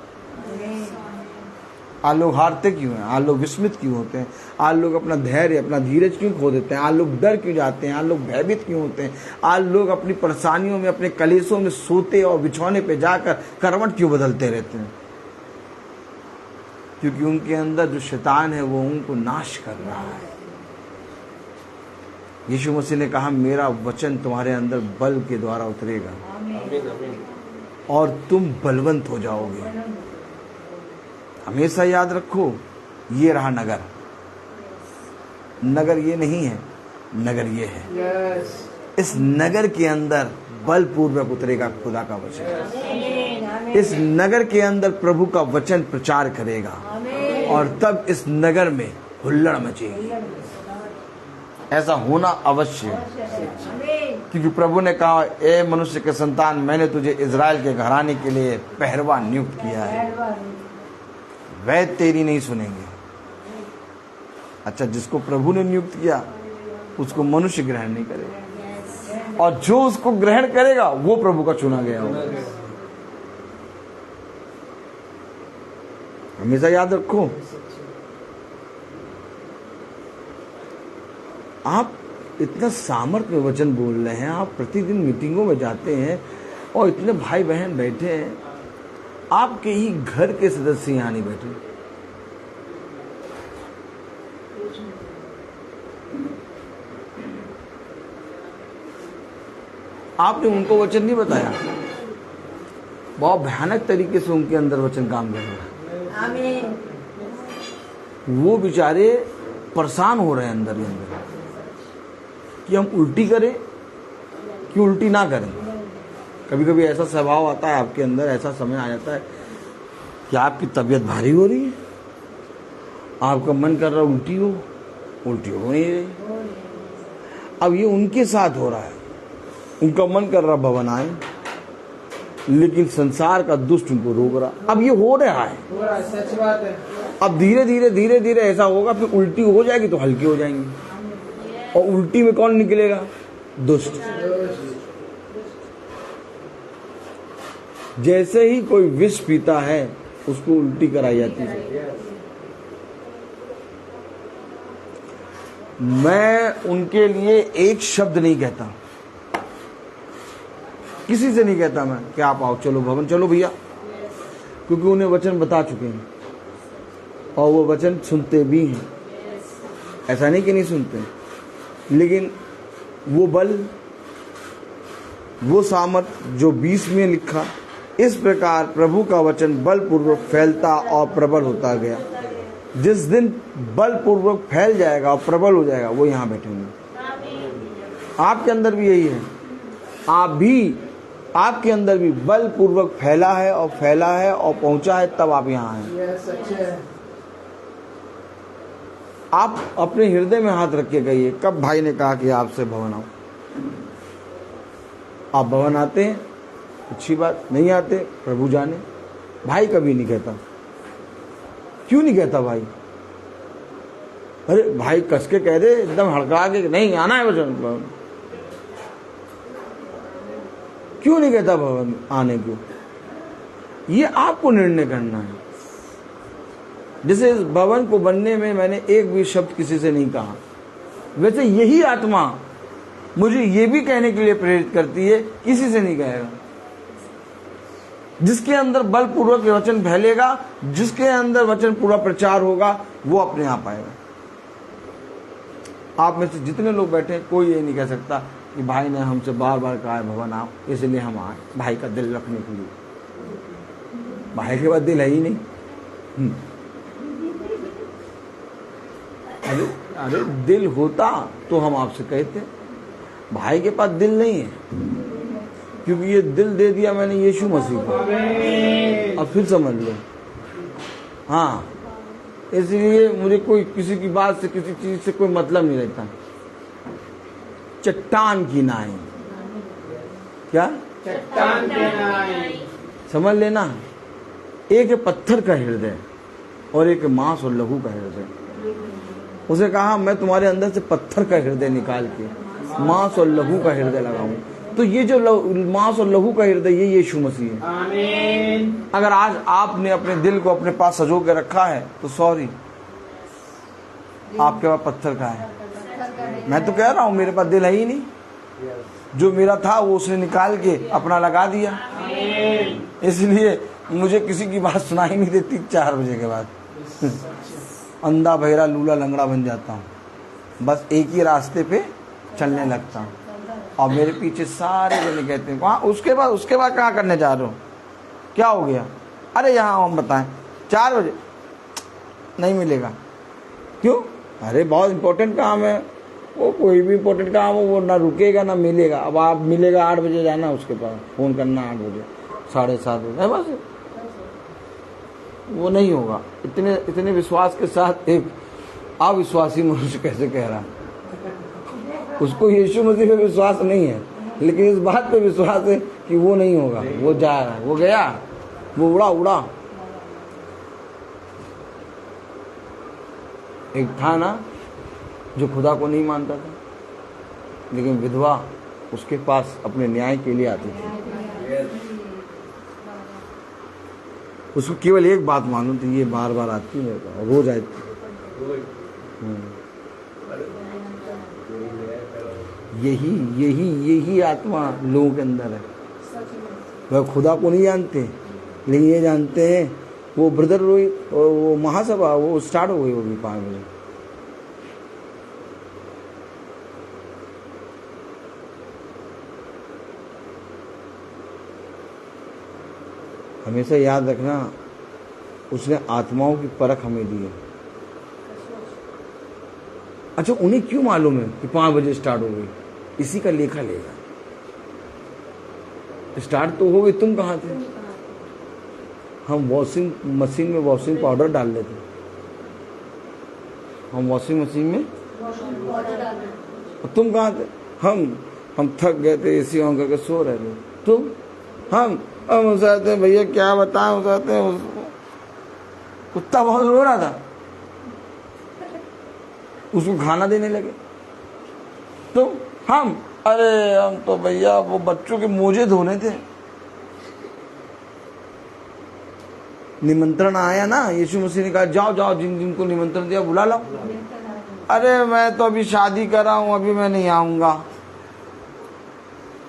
आज लोग हारते क्यों हैं? आज लोग विस्मित क्यों होते हैं? आज लोग अपना धैर्य, अपना धीरज क्यों खो देते हैं? आज लोग डर क्यों जाते हैं? आज लोग भयभीत क्यों होते हैं? आज लोग अपनी परेशानियों में, अपने कलेशों में सोते और बिछौने पे जाकर करवट क्यों बदलते रहते हैं? क्योंकि उनके अंदर जो शैतान है वो उनको नाश कर रहा है। यीशु मसीह ने कहा, मेरा वचन तुम्हारे अंदर बल के द्वारा उतरेगा और तुम बलवंत हो जाओगे। हमेशा याद रखो, ये रहा नगर। नगर ये नहीं है, नगर ये है। इस नगर के अंदर बलपूर्वक उतरेगा खुदा का वचन। इस नगर के अंदर प्रभु का वचन प्रचार करेगा, और तब इस नगर में हुल्लड़ मचेगी। ऐसा होना अवश्य है, क्योंकि प्रभु ने कहा, ए मनुष्य के संतान, मैंने तुझे इजराइल के घराने के लिए पहरवा नियुक्त किया है, वह तेरी नहीं सुनेंगे। अच्छा, जिसको प्रभु ने नियुक्त किया उसको मनुष्य ग्रहण नहीं करेगा, और जो उसको ग्रहण करेगा वो प्रभु का चुना गया होगा। हमेशा याद रखो, आप इतना सामर्थ्य में वचन बोल रहे हैं, आप प्रतिदिन मीटिंगों में जाते हैं और इतने भाई बहन बैठे हैं, आपके ही घर के सदस्य यहाँ नहीं बैठे। आपने उनको वचन नहीं बताया, बहुत भयानक तरीके से उनके अंदर वचन काम कर रहा है। वो बेचारे परेशान हो रहे हैं अंदर ही अंदर कि हम उल्टी करें कि उल्टी ना करें। कभी कभी ऐसा स्वभाव आता है आपके अंदर, ऐसा समय आ जाता है कि आपकी तबीयत भारी हो रही है, आपका मन कर रहा है उल्टी हो नहीं रही। अब ये उनके साथ हो रहा है, उनका मन कर रहा भवन आए, लेकिन संसार का दुष्ट उनको रोक रहा। अब ये हो रहा है, सच बात है। अब धीरे धीरे ऐसा होगा, फिर उल्टी हो जाएगी तो हल्की हो जाएंगी, और उल्टी में कौन निकलेगा? दुष्ट। जैसे ही कोई विष पीता है उसको उल्टी कराई जाती है। मैं उनके लिए एक शब्द नहीं कहता, किसी से नहीं कहता मैं कि आप आओ, चलो भवन चलो भैया, क्योंकि उन्हें वचन बता चुके हैं और वो वचन सुनते भी हैं। ऐसा नहीं कि नहीं सुनते, लेकिन वो बल, वो सामर्थ जो 20 में लिखा, इस प्रकार प्रभु का वचन बलपूर्वक फैलता और प्रबल होता गया। जिस दिन बलपूर्वक फैल जाएगा और प्रबल हो जाएगा, वो यहाँ बैठेंगे। आपके अंदर भी यही है, आपके अंदर भी बलपूर्वक फैला है और पहुंचा है, तब आप यहाँ आए। आप अपने हृदय में हाथ रख के कहिए, कब भाई ने कहा कि आपसे भवन आओ? आप भवन आते हैं, अच्छी बात, नहीं आते प्रभु जाने। भाई कभी नहीं कहता। क्यों नहीं कहता भाई? अरे भाई कस के कह दे, एकदम हड़का के, नहीं आना है वचन। क्यों नहीं कहता भवन आने को? ये आपको निर्णय करना है। जैसे इस भवन को बनने में मैंने एक भी शब्द किसी से नहीं कहा, वैसे यही आत्मा मुझे ये भी कहने के लिए प्रेरित करती है, किसी से नहीं कहेगा। जिसके अंदर बलपूर्वक वचन फैलेगा, जिसके अंदर वचन पूरा प्रचार होगा, वो अपने आप आएगा। आप में से जितने लोग बैठे हैं, कोई ये नहीं कह सकता कि भाई ने हमसे बार बार कहा है भवन आओ, इसलिए हम आए भाई का दिल रखने के लिए। भाई के पास दिल है ही नहीं। अरे दिल होता तो हम आपसे कहते। भाई के पास दिल नहीं है, क्योंकि ये दिल दे दिया मैंने यीशु मसीह को। अब फिर समझ लो। हाँ, इसलिए मुझे कोई किसी की बात से, किसी चीज से कोई मतलब नहीं रहता। चट्टान की नाई, क्या चट्टान के नाई, समझ लेना। एक है पत्थर का हृदय और एक है मांस और लहू का हृदय। उसे कहा मैं तुम्हारे अंदर से पत्थर का हृदय निकाल के मांस और लहू का हृदय लगाऊं। तो ये जो मांस और लहू का हृदय, ये यीशु मसीह है। आमीन। अगर आज आपने अपने दिल को अपने पास सजो के रखा है तो सॉरी, आपके पास पत्थर का है। मैं तो कह रहा हूं मेरे पास दिल है ही नहीं। जो मेरा था वो उसने निकाल के अपना लगा दिया। इसलिए मुझे किसी की बात सुनाई नहीं देती 4 बजे के बाद। अंधा बहरा लूला लंगड़ा बन जाता हूँ। बस एक ही रास्ते पे चलने लगता हूँ और मेरे पीछे सारे जने कहते हैं वहाँ उसके बाद कहाँ करने जा रहे हो, क्या हो गया? अरे यहाँ हम बताएं 4 बजे नहीं मिलेगा। क्यों? अरे बहुत इंपॉर्टेंट काम है। वो कोई भी इंपॉर्टेंट काम हो वो ना रुकेगा ना मिलेगा। अब आप मिलेगा 8 बजे जाना, उसके पास फ़ोन करना 8 बजे 7:30 बजे, बस वो नहीं होगा। इतने विश्वास के साथ एक अविश्वासी मनुष्य कैसे कह रहा है? उसको यीशु मसीह पे विश्वास नहीं है, लेकिन इस बात पे विश्वास है कि वो नहीं होगा। वो जा रहा है, वो गया, वो उड़ा। एक था ना जो खुदा को नहीं मानता था, लेकिन विधवा उसके पास अपने न्याय के लिए आती थी। उसको केवल एक बात मालूम थी, ये बार बार आती है, रोज आती। यही आत्मा लोगों के अंदर है। वह खुदा को नहीं जानते, लेकिन ये जानते हैं। वो ब्रदर रोहित और वो महासभा वो स्टार्ट हो गई होगी 5 बजे। हमेशा याद रखना, उसने आत्माओं की परख हमें दी है। अच्छा, उन्हें क्यों मालूम है कि 5 बजे स्टार्ट हो गई? इसी का लेखा लेगा। स्टार्ट तो हो गई, तुम कहाँ थे? हम वॉशिंग मशीन में वॉशिंग पाउडर डाल लेते। हम वॉशिंग मशीन में, तुम कहाँ थे? हम थक गए थे, एसी ऑन करके सो रहे थे। तुम हम उसाते भैया क्या बताएं, उसाते कुत्ता बहुत रो रहा था, उसको खाना देने लगे। तो हम तो भैया वो बच्चों के मोजे धोने थे। निमंत्रण आया ना, यीशु मसीह ने कहा जाओ जिनको निमंत्रण दिया बुला लो। अरे मैं तो अभी शादी कर रहा हूं, अभी मैं नहीं आऊंगा।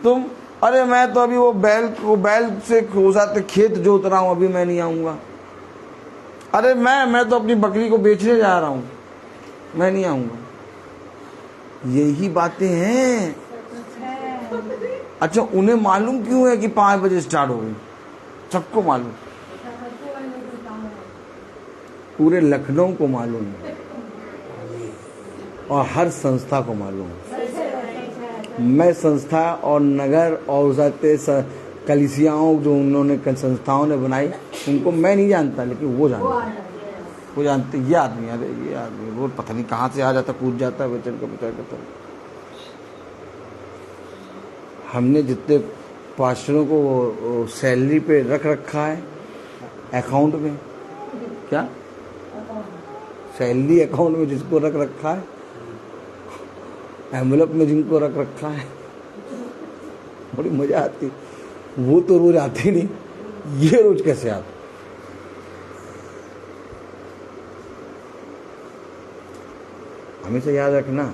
तुम अरे मैं तो अभी वो बैल से खोसाते खेत जोत रहा हूं, अभी मैं नहीं आऊंगा। अरे मैं तो अपनी बकरी को बेचने जा रहा हूं, मैं नहीं आऊंगा। यही बातें हैं। अच्छा, उन्हें मालूम क्यों है कि 5 बजे स्टार्ट हो गई? सबको मालूम, पूरे लखनऊ को मालूम है और हर संस्था को मालूम है। मैं संस्था और नगर और कलिसियाओं जो उन्होंने संस्थाओं ने बनाई, उनको मैं नहीं जानता, लेकिन वो जानते। ये आदमी रोज पता नहीं कहाँ से आ जाता, कूद जाता है, वचन का प्रचार करता है। हमने जितने पास्टरों को सैलरी पे रख रखा है, अकाउंट में, क्या सैलरी अकाउंट में जिसको रख रखा है, एनवेलप में जिनको रख रखा है, बड़ी मजा आती। वो तो रोज आते नहीं, ये रोज कैसे आते? हमेशा याद रखना,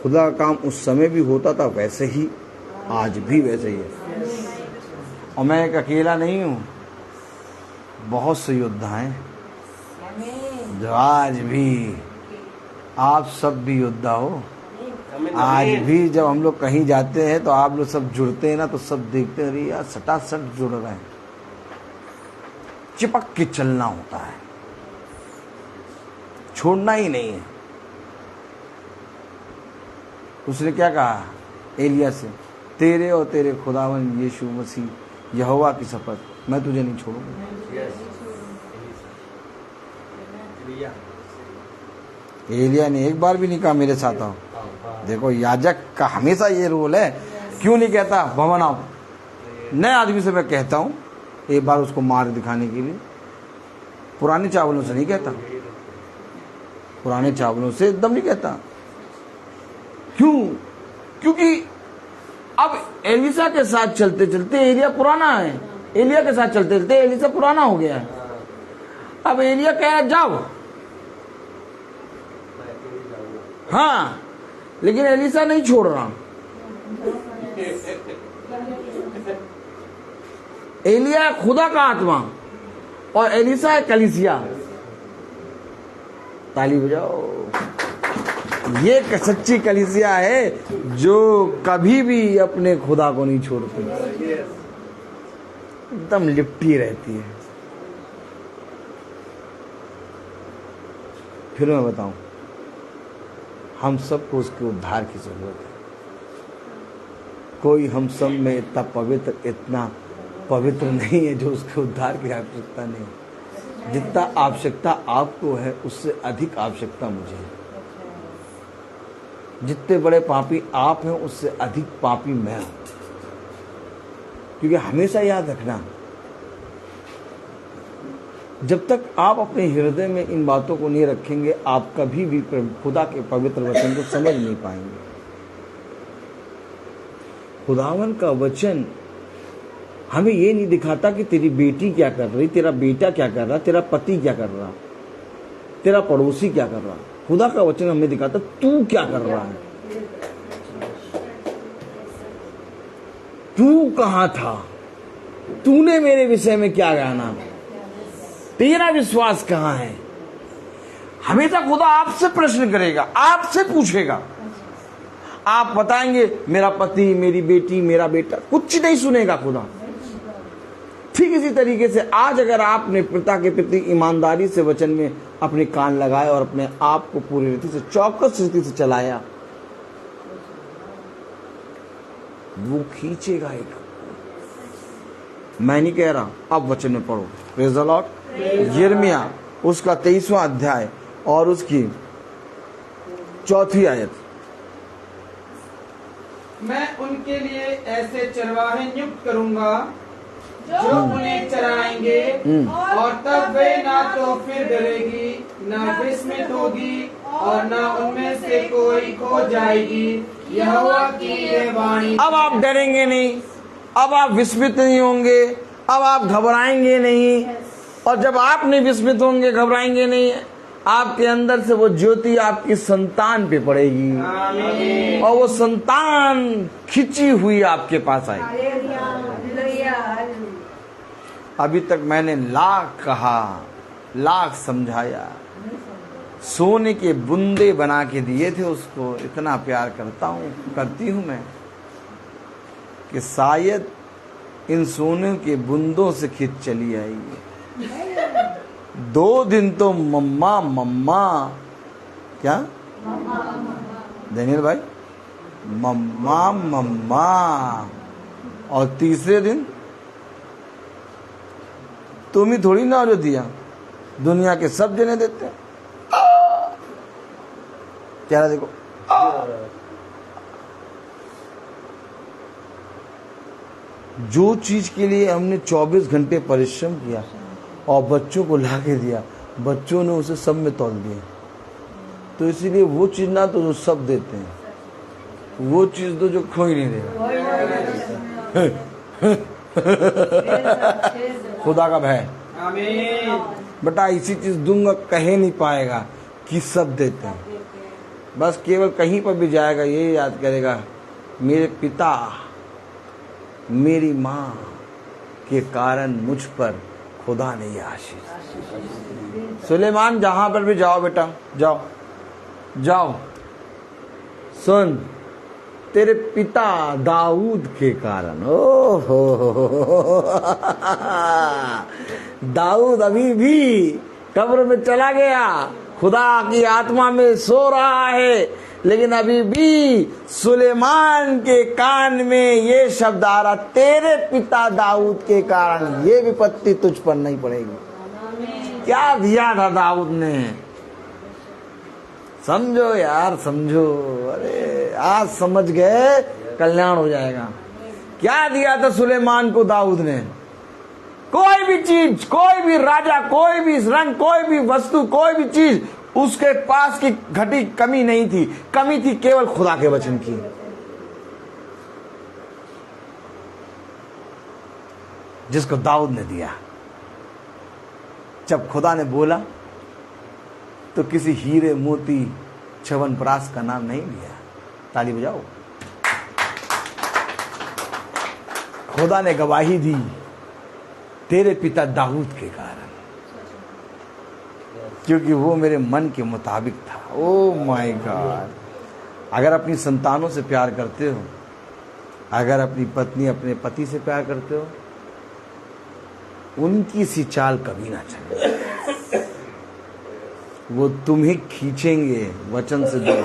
खुदा का काम उस समय भी होता था वैसे ही, आज भी वैसे ही है। और मैं एक अकेला नहीं हूँ, बहुत से योद्धा हैं जो आज भी, आप सब भी योद्धा हो। आज भी जब हम लोग कहीं जाते हैं तो आप लोग सब जुड़ते हैं ना, तो सब देखते हैं, अरे यार सटासट जुड़ रहे हैं, चिपक के चलना होता है, छोड़ना ही नहीं है। उसने क्या कहा एलिया से, तेरे और तेरे खुदावन यीशु मसीह यहोवा की शपथ, मैं तुझे नहीं छोड़ूंगा। एलिया ने एक बार भी नहीं कहा मेरे साथ आओ। देखो याजक का हमेशा ये रोल है, क्यों नहीं कहता भवन आओ। नए आदमी से मैं कहता हूँ एक बार उसको मार दिखाने के लिए, पुराने चावलों से नहीं कहता, पुराने चावलों से एकदम नहीं कहता। क्यों? क्योंकि अब एलिसा के साथ चलते चलते एलिया पुराना है, एलिया के साथ चलते चलते एलिसा पुराना हो गया है। अब एलिया कह रहा जाओ, हाँ, लेकिन एलिसा नहीं छोड़ रहा। एलिया है खुदा का आत्मा और एलिसा है कलीसिया। ताली बजाओ। ये एक सच्ची कलीसिया है जो कभी भी अपने खुदा को नहीं छोड़ती, एकदम लिपटी रहती है। फिर मैं बताऊं, हम सबको उसके उद्धार की जरूरत है। कोई हम सब में इतना पवित्र नहीं है जो उसके उद्धार की आवश्यकता नहीं। जितना आवश्यकता आपको है उससे अधिक आवश्यकता मुझे है। जितने बड़े पापी आप हैं उससे अधिक पापी मैं हूं। क्योंकि हमेशा याद रखना, जब तक आप अपने हृदय में इन बातों को नहीं रखेंगे, आप कभी भी खुदा के पवित्र वचन को समझ नहीं पाएंगे। खुदावन का वचन हमें ये नहीं दिखाता कि तेरी बेटी क्या कर रही, तेरा बेटा क्या कर रहा, तेरा पति क्या कर रहा, तेरा पड़ोसी क्या कर रहा। खुदा का वचन हमें दिखाता तू क्या कर रहा है, तू कहां था, तूने मेरे विषय में क्या जाना, तेरा विश्वास कहां है। हमेशा खुदा आपसे प्रश्न करेगा, आपसे पूछेगा। आप बताएंगे मेरा पति, मेरी बेटी, मेरा बेटा, कुछ नहीं सुनेगा खुदा। ठीक इसी तरीके से आज अगर आपने पिता के प्रति ईमानदारी से वचन में अपने कान लगाए और अपने आप को पूरी रीति से चौकस रीति से चलाया, वो खींचेगा एक। मैं नहीं कह रहा, अब वचन में पढ़ो। Praise the Lord. यिर्मयाह उसका 23वां अध्याय और उसकी 4थी आयत। मैं उनके लिए ऐसे चरवाहे नियुक्त करूंगा जो उन्हें चराएंगे, और तब वे ना तो फिर डरेगी, ना विस्मित होगी, और ना उनमें से कोई खो जाएगी। यहोवा की ये वाणी। अब आप डरेंगे नहीं, अब आप विस्मित नहीं होंगे, अब आप घबराएंगे नहीं। और जब आप नहीं विस्मित होंगे, घबराएंगे नहीं, आपके अंदर से वो ज्योति आपकी संतान पे पड़ेगी और वो संतान खिंची हुई आपके पास आएगी। अभी तक मैंने लाख कहा, लाख समझाया, सोने के बूंदे बना के दिए थे उसको। इतना प्यार करती हूं मैं कि शायद इन सोने के बूंदों से खिंच चली आएगी। 2 दिन तो मम्मा मम्मा, क्या दानियल भाई, मम्मा मम्मा, और तीसरे दिन तुम ही थोड़ी ना जो दिया, दुनिया के सब जने देते हैं। चेहरा देखो। जो चीज के लिए हमने 24 घंटे परिश्रम किया और बच्चों को ला के दिया, बच्चों ने उसे सब में तौल दिया। तो इसीलिए वो चीज ना तो जो सब देते हैं, वो चीज दो जो कोई नहीं देगा। खुदा का भय। बेटा इसी चीज दूंगा कहे नहीं पाएगा कि सब देते हैं। बस केवल कहीं पर भी जाएगा ये याद करेगा, मेरे पिता, मेरी माँ, के कारण मुझ पर खुदा ने ये आशीष। सुलेमान जहां पर भी जाओ बेटा, जाओ जाओ, सुन, तेरे पिता दाऊद के कारण, ओ हो, दाऊद अभी भी कब्र में चला गया, खुदा की आत्मा में सो रहा है, लेकिन अभी भी सुलेमान के कान में ये शब्द आ रहा, तेरे पिता दाऊद के कारण ये विपत्ति तुझ पर नहीं पड़ेगी। क्या दिया था दाऊद ने, समझो यार, समझो। अरे आज समझ गए, कल्याण हो जाएगा। क्या दिया था सुलेमान को दाऊद ने? कोई भी चीज, कोई भी राजा, कोई भी रंग, कोई भी वस्तु, कोई भी चीज उसके पास की घटी कमी नहीं थी। कमी थी केवल खुदा के वचन की। जिसको दाऊद ने दिया। जब खुदा ने बोला तो किसी हीरे मोती च्यवनप्राश का नाम नहीं लिया। ताली बजाओ। खुदा ने गवाही दी तेरे पिता दाऊद के कारण, क्योंकि वो मेरे मन के मुताबिक था। Oh my God. अगर अपनी संतानों से प्यार करते हो, अगर अपनी पत्नी अपने पति से प्यार करते हो, उनकी सी चाल कभी ना चले। वो तुम्हें खींचेंगे वचन से दूर,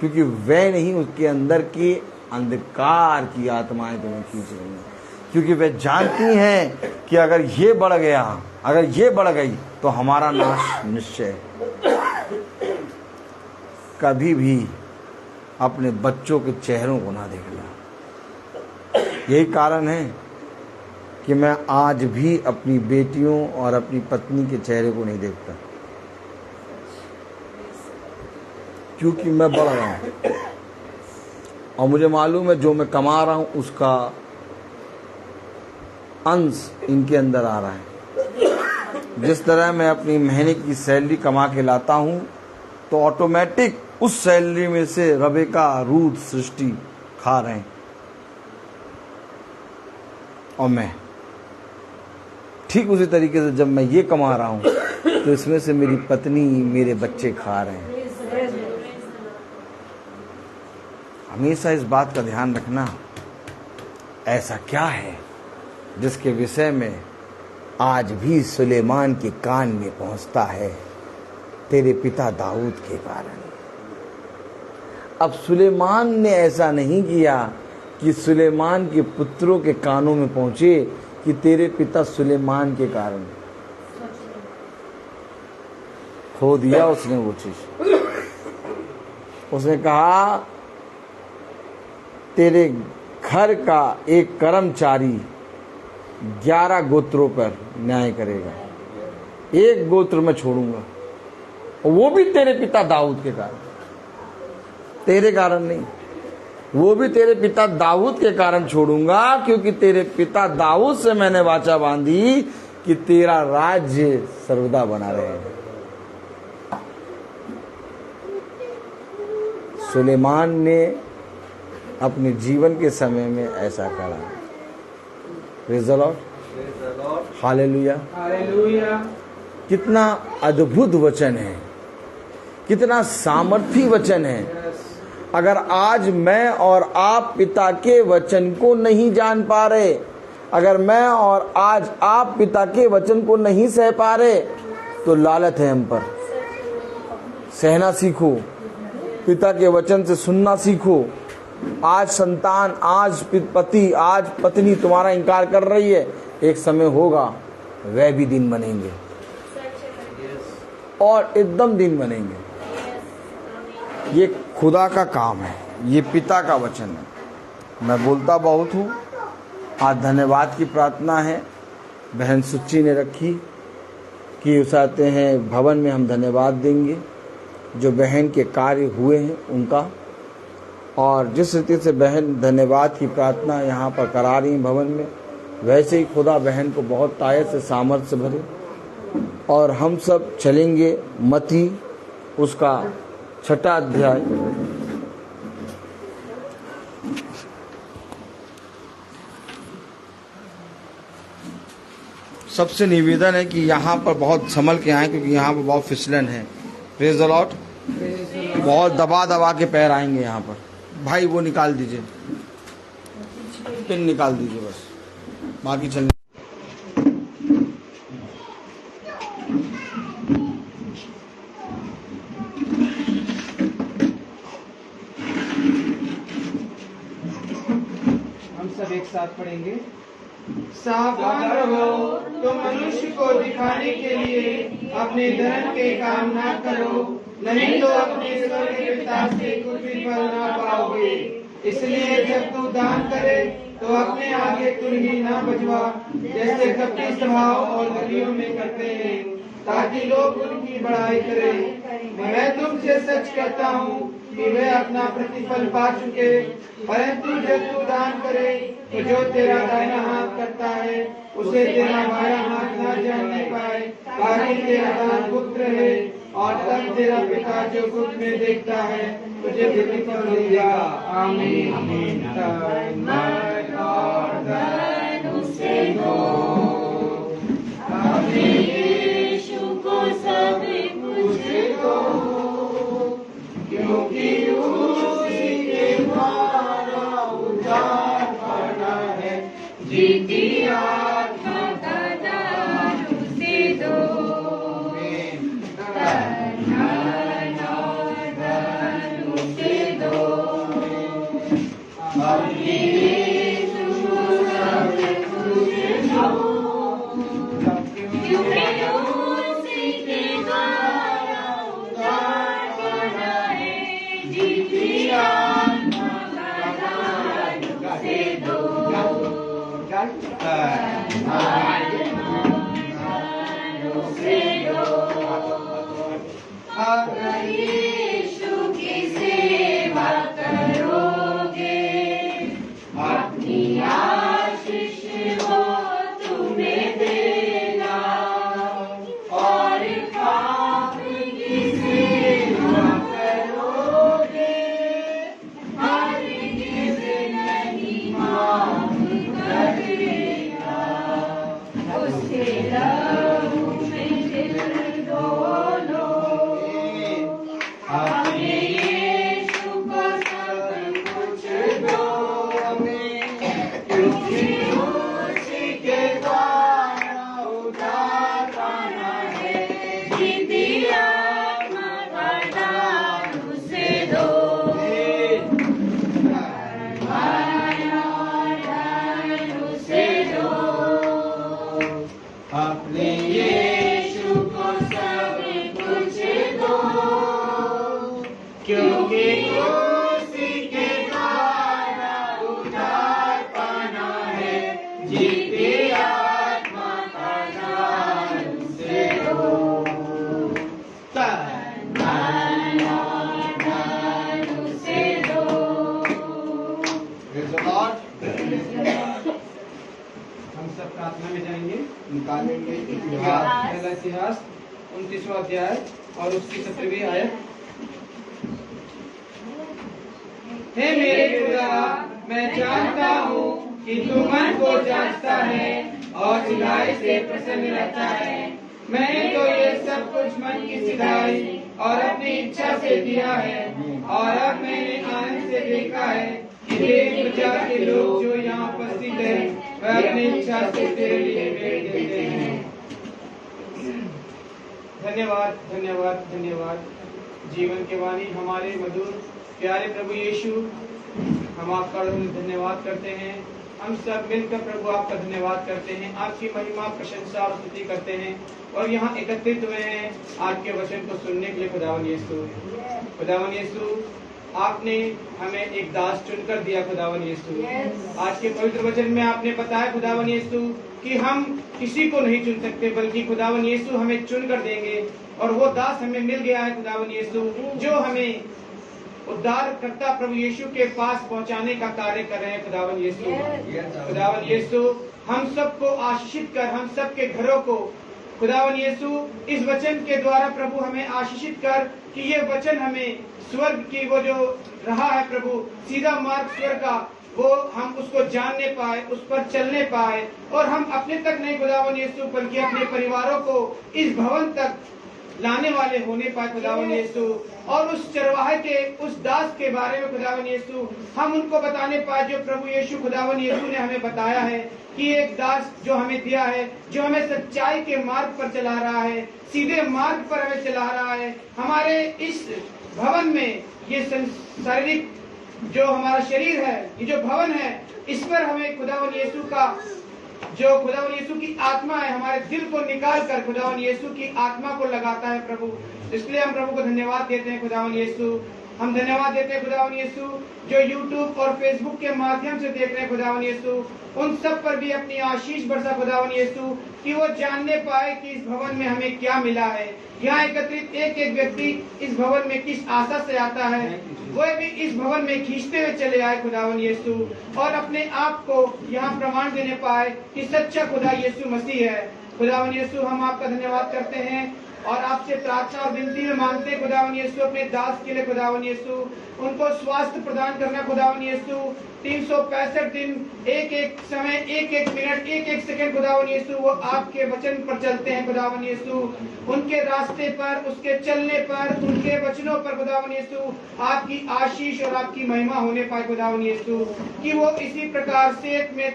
क्योंकि वह नहीं, उसके अंदर की अंधकार की आत्माएं तुम्हें खींच रही हैं। क्योंकि वे जानती हैं कि अगर ये बढ़ गया, अगर ये बढ़ गई तो हमारा नाश निश्चय। कभी भी अपने बच्चों के चेहरों को ना देखना। यही कारण है कि मैं आज भी अपनी बेटियों और अपनी पत्नी के चेहरे को नहीं देखता, क्योंकि मैं बढ़ रहा हूं और मुझे मालूम है जो मैं कमा रहा हूं उसका अंश इनके अंदर आ रहा है। जिस तरह मैं अपनी महीने की सैलरी कमा के लाता हूं तो ऑटोमेटिक उस सैलरी में से रबेका, रूथ, सृष्टि खा रहे हैं और मैं ठीक उसी तरीके से जब मैं ये कमा रहा हूं तो इसमें से मेरी पत्नी, मेरे बच्चे खा रहे हैं। हमेशा इस बात का ध्यान रखना, ऐसा क्या है जिसके विषय में आज भी सुलेमान के कान में पहुंचता है, तेरे पिता दाऊद के कारण। अब सुलेमान ने ऐसा नहीं किया कि सुलेमान के पुत्रों के कानों में पहुंचे कि तेरे पिता सुलेमान के कारण। खो दिया उसने वो चीज। उसने कहा तेरे घर का एक कर्मचारी 11 गोत्रों पर न्याय करेगा, एक गोत्र में छोड़ूंगा, और वो भी तेरे पिता दाऊद के कारण, तेरे कारण नहीं, वो भी तेरे पिता दाऊद के कारण छोड़ूंगा, क्योंकि तेरे पिता दाऊद से मैंने वाचा बांधी कि तेरा राज्य सर्वदा बना रहे। सुलेमान ने अपने जीवन के समय में ऐसा करा। Praise the lord, hallelujah, hallelujah. कितना अद्भुत वचन है, कितना सामर्थी वचन है। अगर आज मैं और आप पिता के वचन को नहीं जान पा रहे, अगर मैं और आज आप पिता के वचन को नहीं सह पा रहे, तो लालत है हम पर। सहना सीखो, पिता के वचन से सुनना सीखो। आज संतान, आज पति, आज पत्नी तुम्हारा इनकार कर रही है, एक समय होगा वह भी दिन बनेंगे और एकदम दिन बनेंगे। ये खुदा का काम है, ये पिता का वचन है। मैं बोलता बहुत हूँ। आज धन्यवाद की प्रार्थना है बहन सुच्ची ने रखी कि उस आते हैं भवन में हम धन्यवाद देंगे जो बहन के कार्य हुए हैं उनका। और जिस रीति से बहन धन्यवाद की प्रार्थना यहाँ पर करा रही हैं भवन में, वैसे ही खुदा बहन को बहुत ताकत से, सामर्थ्य से भरे। और हम सब चलेंगे मत्ती उसका 6वां अध्याय, सबसे निवेदन है कि यहाँ पर बहुत संभल के आए, क्योंकि यहाँ पर बहुत फिसलन है। Praise the Lord. बहुत दबा दबा के पैर आएंगे यहाँ पर। भाई वो निकाल दीजिए, पिन निकाल दीजिए बस, बाकी चलने। हम सब एक साथ पढ़ेंगे। सावधान रहो, तो मनुष्य को दिखाने के लिए अपने धन के काम ना करो, नहीं तो अपने स्वर्गीय पिता से कुछ भी फल ना पाओगे। इसलिए जब तू दान करे तो अपने आगे तुरही ना बजवा, जैसे कपटी सभाओं और गलियों में करते हैं, ताकि लोग उनकी बड़ाई करें। मैं तुमसे सच कहता हूँ कि वे अपना प्रतिफल पा चुके। परंतु जब तू दान करे तो जो तेरा दाहिना हाथ करता है उसे तेरा बायां हाथ न जानने पाए, ताकि तेरा दान गुप्त रहे, और तब तेरा पिता जो गुप्त में देखता है तुझे प्रतिफल देगा। आमीन। धन और धन उसे दो, अपने यीशु को सब कुछ दो, क्योंकि उसी के द्वारा उद्धार पाना है। जीती आत्मा का दान उसे दो। धन और धन उसे दो, अपने यीशु को सब कुछ दो, क्योंकि उसी के द्वारा उद्धार पाना है। जीती आत्मा का दान उसे दो। अगर यीशु की सेवा करोगे, अपनी आशीष वो तुम्हें देगा, और पाप की सेवा करोगे, हरगिज़ नहीं माफ करेगा। उसके लहू में दिल दोनों, अपने यीशु को सब कुछ दो, क्योंकि उसी के द्वारा उद्धार पाना है। जीती आत्मा का दान उसे दो। दान उसे दो, अपने यीशु को सब कुछ दो, क्योंकि उसी के द्वारा उद्धार पाना है। जीती आत्मा का दान उसे दो। दान और दान उसे दो। हम सब प्रार्थना में जाएंगे। निकालेंगे पहला इतिहास 29वां अध्याय और उसकी 17वीं आयत। हे मेरे खुदा, मैं जानता हूँ कि तू मन को जांचता है और सिधाई से प्रसन्न रहता है। मैंने तो ये सब कुछ मन की सिधाई और अपनी इच्छा से दिया है, और अब मैंने आनंद से देखा है कि तेरी प्रजा के लोग जो यहाँ उपस्थित है वह अपनी इच्छा से तेरे लिए भेंट देते हैं। धन्यवाद, धन्यवाद, धन्यवाद। जीवन के वाणी हमारे मधुर प्यारे प्रभु यीशु, हम आपका धन्यवाद करते हैं। हम सब मिलकर प्रभु आपका धन्यवाद करते हैं, आपकी महिमा, प्रशंसा और स्तुति करते हैं, और यहाँ एकत्रित हुए हैं आपके वचन को सुनने के लिए। खुदावन यीशु, खुदावन यीशु, आपने हमें एक दास चुनकर दिया। खुदावन यीशु, आज के पवित्र वचन में आपने बताया खुदावन यीशु कि हम किसी को नहीं चुन सकते, बल्कि खुदावन यीशु हमें चुन कर देंगे, और वो दास हमें मिल गया है खुदावन यीशु, जो हमें उद्धारकर्ता प्रभु यीशु के पास पहुंचाने का कार्य कर रहे हैं। खुदावन यीशु, खुदावन यीशु, हम सबको आशीषित कर, हम सबके घरों को खुदावन यीशु इस वचन के द्वारा प्रभु हमें आशीषित कर, कि ये वचन हमें स्वर्ग की वो जो रहा है प्रभु, सीधा मार्ग स्वर्ग का, वो हम उसको जानने पाए, उस पर चलने पाए, और हम अपने तक नहीं खुदावन यीशु बल्कि अपने परिवारों को इस भवन तक लाने वाले होने पाए खुदावन यीशु। और उस चरवाहे के, उस दास के बारे में खुदावन यीशु हम उनको बताने पाए जो प्रभु यीशु खुदावन यीशु ने हमें बताया है कि एक दास जो हमें दिया है, जो हमें सच्चाई के मार्ग पर चला रहा है, सीधे मार्ग पर हमें चला रहा है। हमारे इस भवन में ये शारीरिक जो हमारा शरीर है, ये जो भवन है, इस पर हमें खुदावन यीशु का जो खुदावन यीशु की आत्मा है, हमारे दिल को निकाल कर खुदावन यीशु की आत्मा को लगाता है प्रभु। इसलिए हम प्रभु को धन्यवाद देते हैं खुदावन यीशु। हम धन्यवाद देते हैं खुदावन यीशु जो यूट्यूब और फेसबुक के माध्यम से देख रहे हैं खुदावन यीशु, उन सब पर भी अपनी आशीष बरसा खुदावन यीशु कि वो जानने पाए कि इस भवन में हमें क्या मिला है। यहाँ एकत्रित एक एक व्यक्ति इस भवन में किस आशा से आता है, वह भी इस भवन में खींचते हुए चले आए खुदावन यीशु, और अपने आप को यहाँ प्रमाण देने पाए कि सच्चा खुदा यीशु मसीह है। खुदावन यीशु हम आपका धन्यवाद करते हैं और आपसे प्रार्थना और विनती में मांगते हैं खुदावन यीशु अपने दास के लिए खुदावन यीशु, उनको स्वास्थ्य प्रदान करना खुदावन यीशु। 365 दिन एक एक समय, एक एक मिनट, एक एक सेकंड खुदावन यीशु वो आपके वचन पर चलते हैं खुदावन यीशु। उनके रास्ते पर, उसके चलने पर, उनके वचनों पर खुदावन यीशु आपकी आशीष और आपकी महिमा होने पाए खुदावन यीशु, कि वो इसी प्रकार से में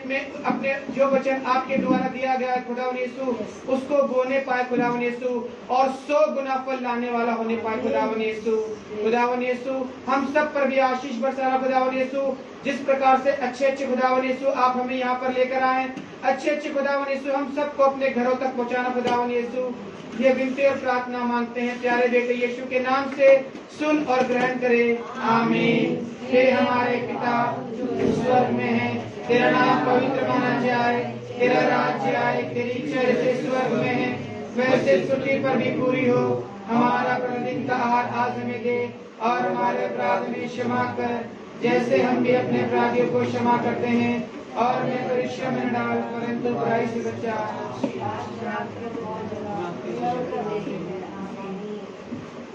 अपने जो वचन आपके द्वारा दिया गया है खुदावन यीशु उसको बोने पाए खुदावन यीशु, और 100 गुना फल लाने वाला होने पाए खुदावन यीशु। खुदावन यीशु हम सब पर भी आशीष बरसाना खुदावन यीशु। जिस प्रकार से अच्छे अच्छे खुदावन यीशु आप हमें यहाँ पर लेकर आए, अच्छे अच्छे खुदावन यीशु हम सबको अपने घरों तक पहुँचाना खुदावन यीशु। ये विनती और प्रार्थना मांगते हैं प्यारे बेटे यीशु के नाम से, सुन और ग्रहण करे, आमीन। हे हमारे पिता जो स्वर्ग में है, तेरा नाम पवित्र माना जाए, तेरा राज्य आए, तेरी इच्छा जैसे स्वर्ग में है वैसे पृथ्वी पर भी पूरी हो। हमारा प्रतिदिन का आहार आज हमें दे, और हमारे अपराध में क्षमा कर जैसे हम भी अपने अपराधियों को क्षमा करते हैं, और हमें परीक्षा में न डाल परंतु बुराई से बचा।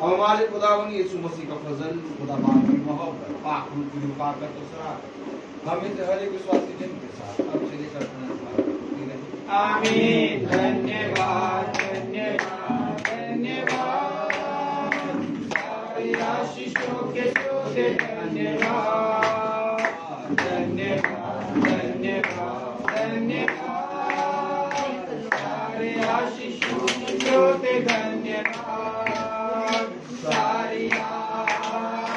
हमारे खुदावन यीशु मसीह का फजल, खुदा बाप की मोहब्बत, पाक रूह की मुबारकत और सराहना हमें से हर एक विश्वासी जन के साथ अब से लेकर आमीन। धन्यवाद धन्यवाद धन्यवाद, सारी आशीषों के स्रोत धन्यवाद धन्यवाद धन्यवाद धन्यवाद, सारे आशीषों के स्रोत धन्यवाद, सारी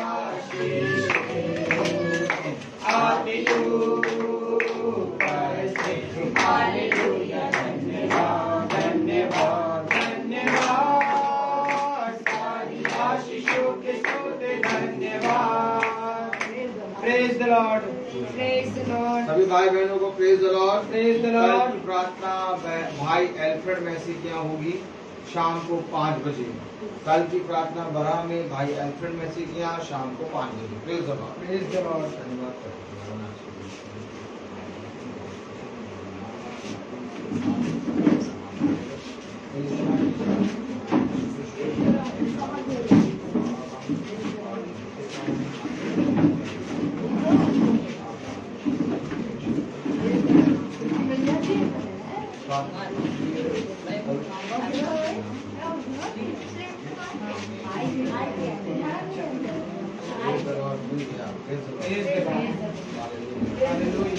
आशीष हालेलुया धन्यवाद धन्यवाद धन्यवाद, सारी आशीषों के स्रोत धन्यवाद। Praise the Lord, praise the Lord. सभी भाई बहनों को praise the Lord, praise the Lord. प्रार्थना भाई एल्फ्रेड मैसी के यहाँ होगी शाम को 5 बजे। कल की प्रार्थना बरा में भाई एल्फ्रेड मैसी के यहाँ शाम को 5 बजे। Praise the Lord, praise the Lord. धन्यवाद। हालेलुया।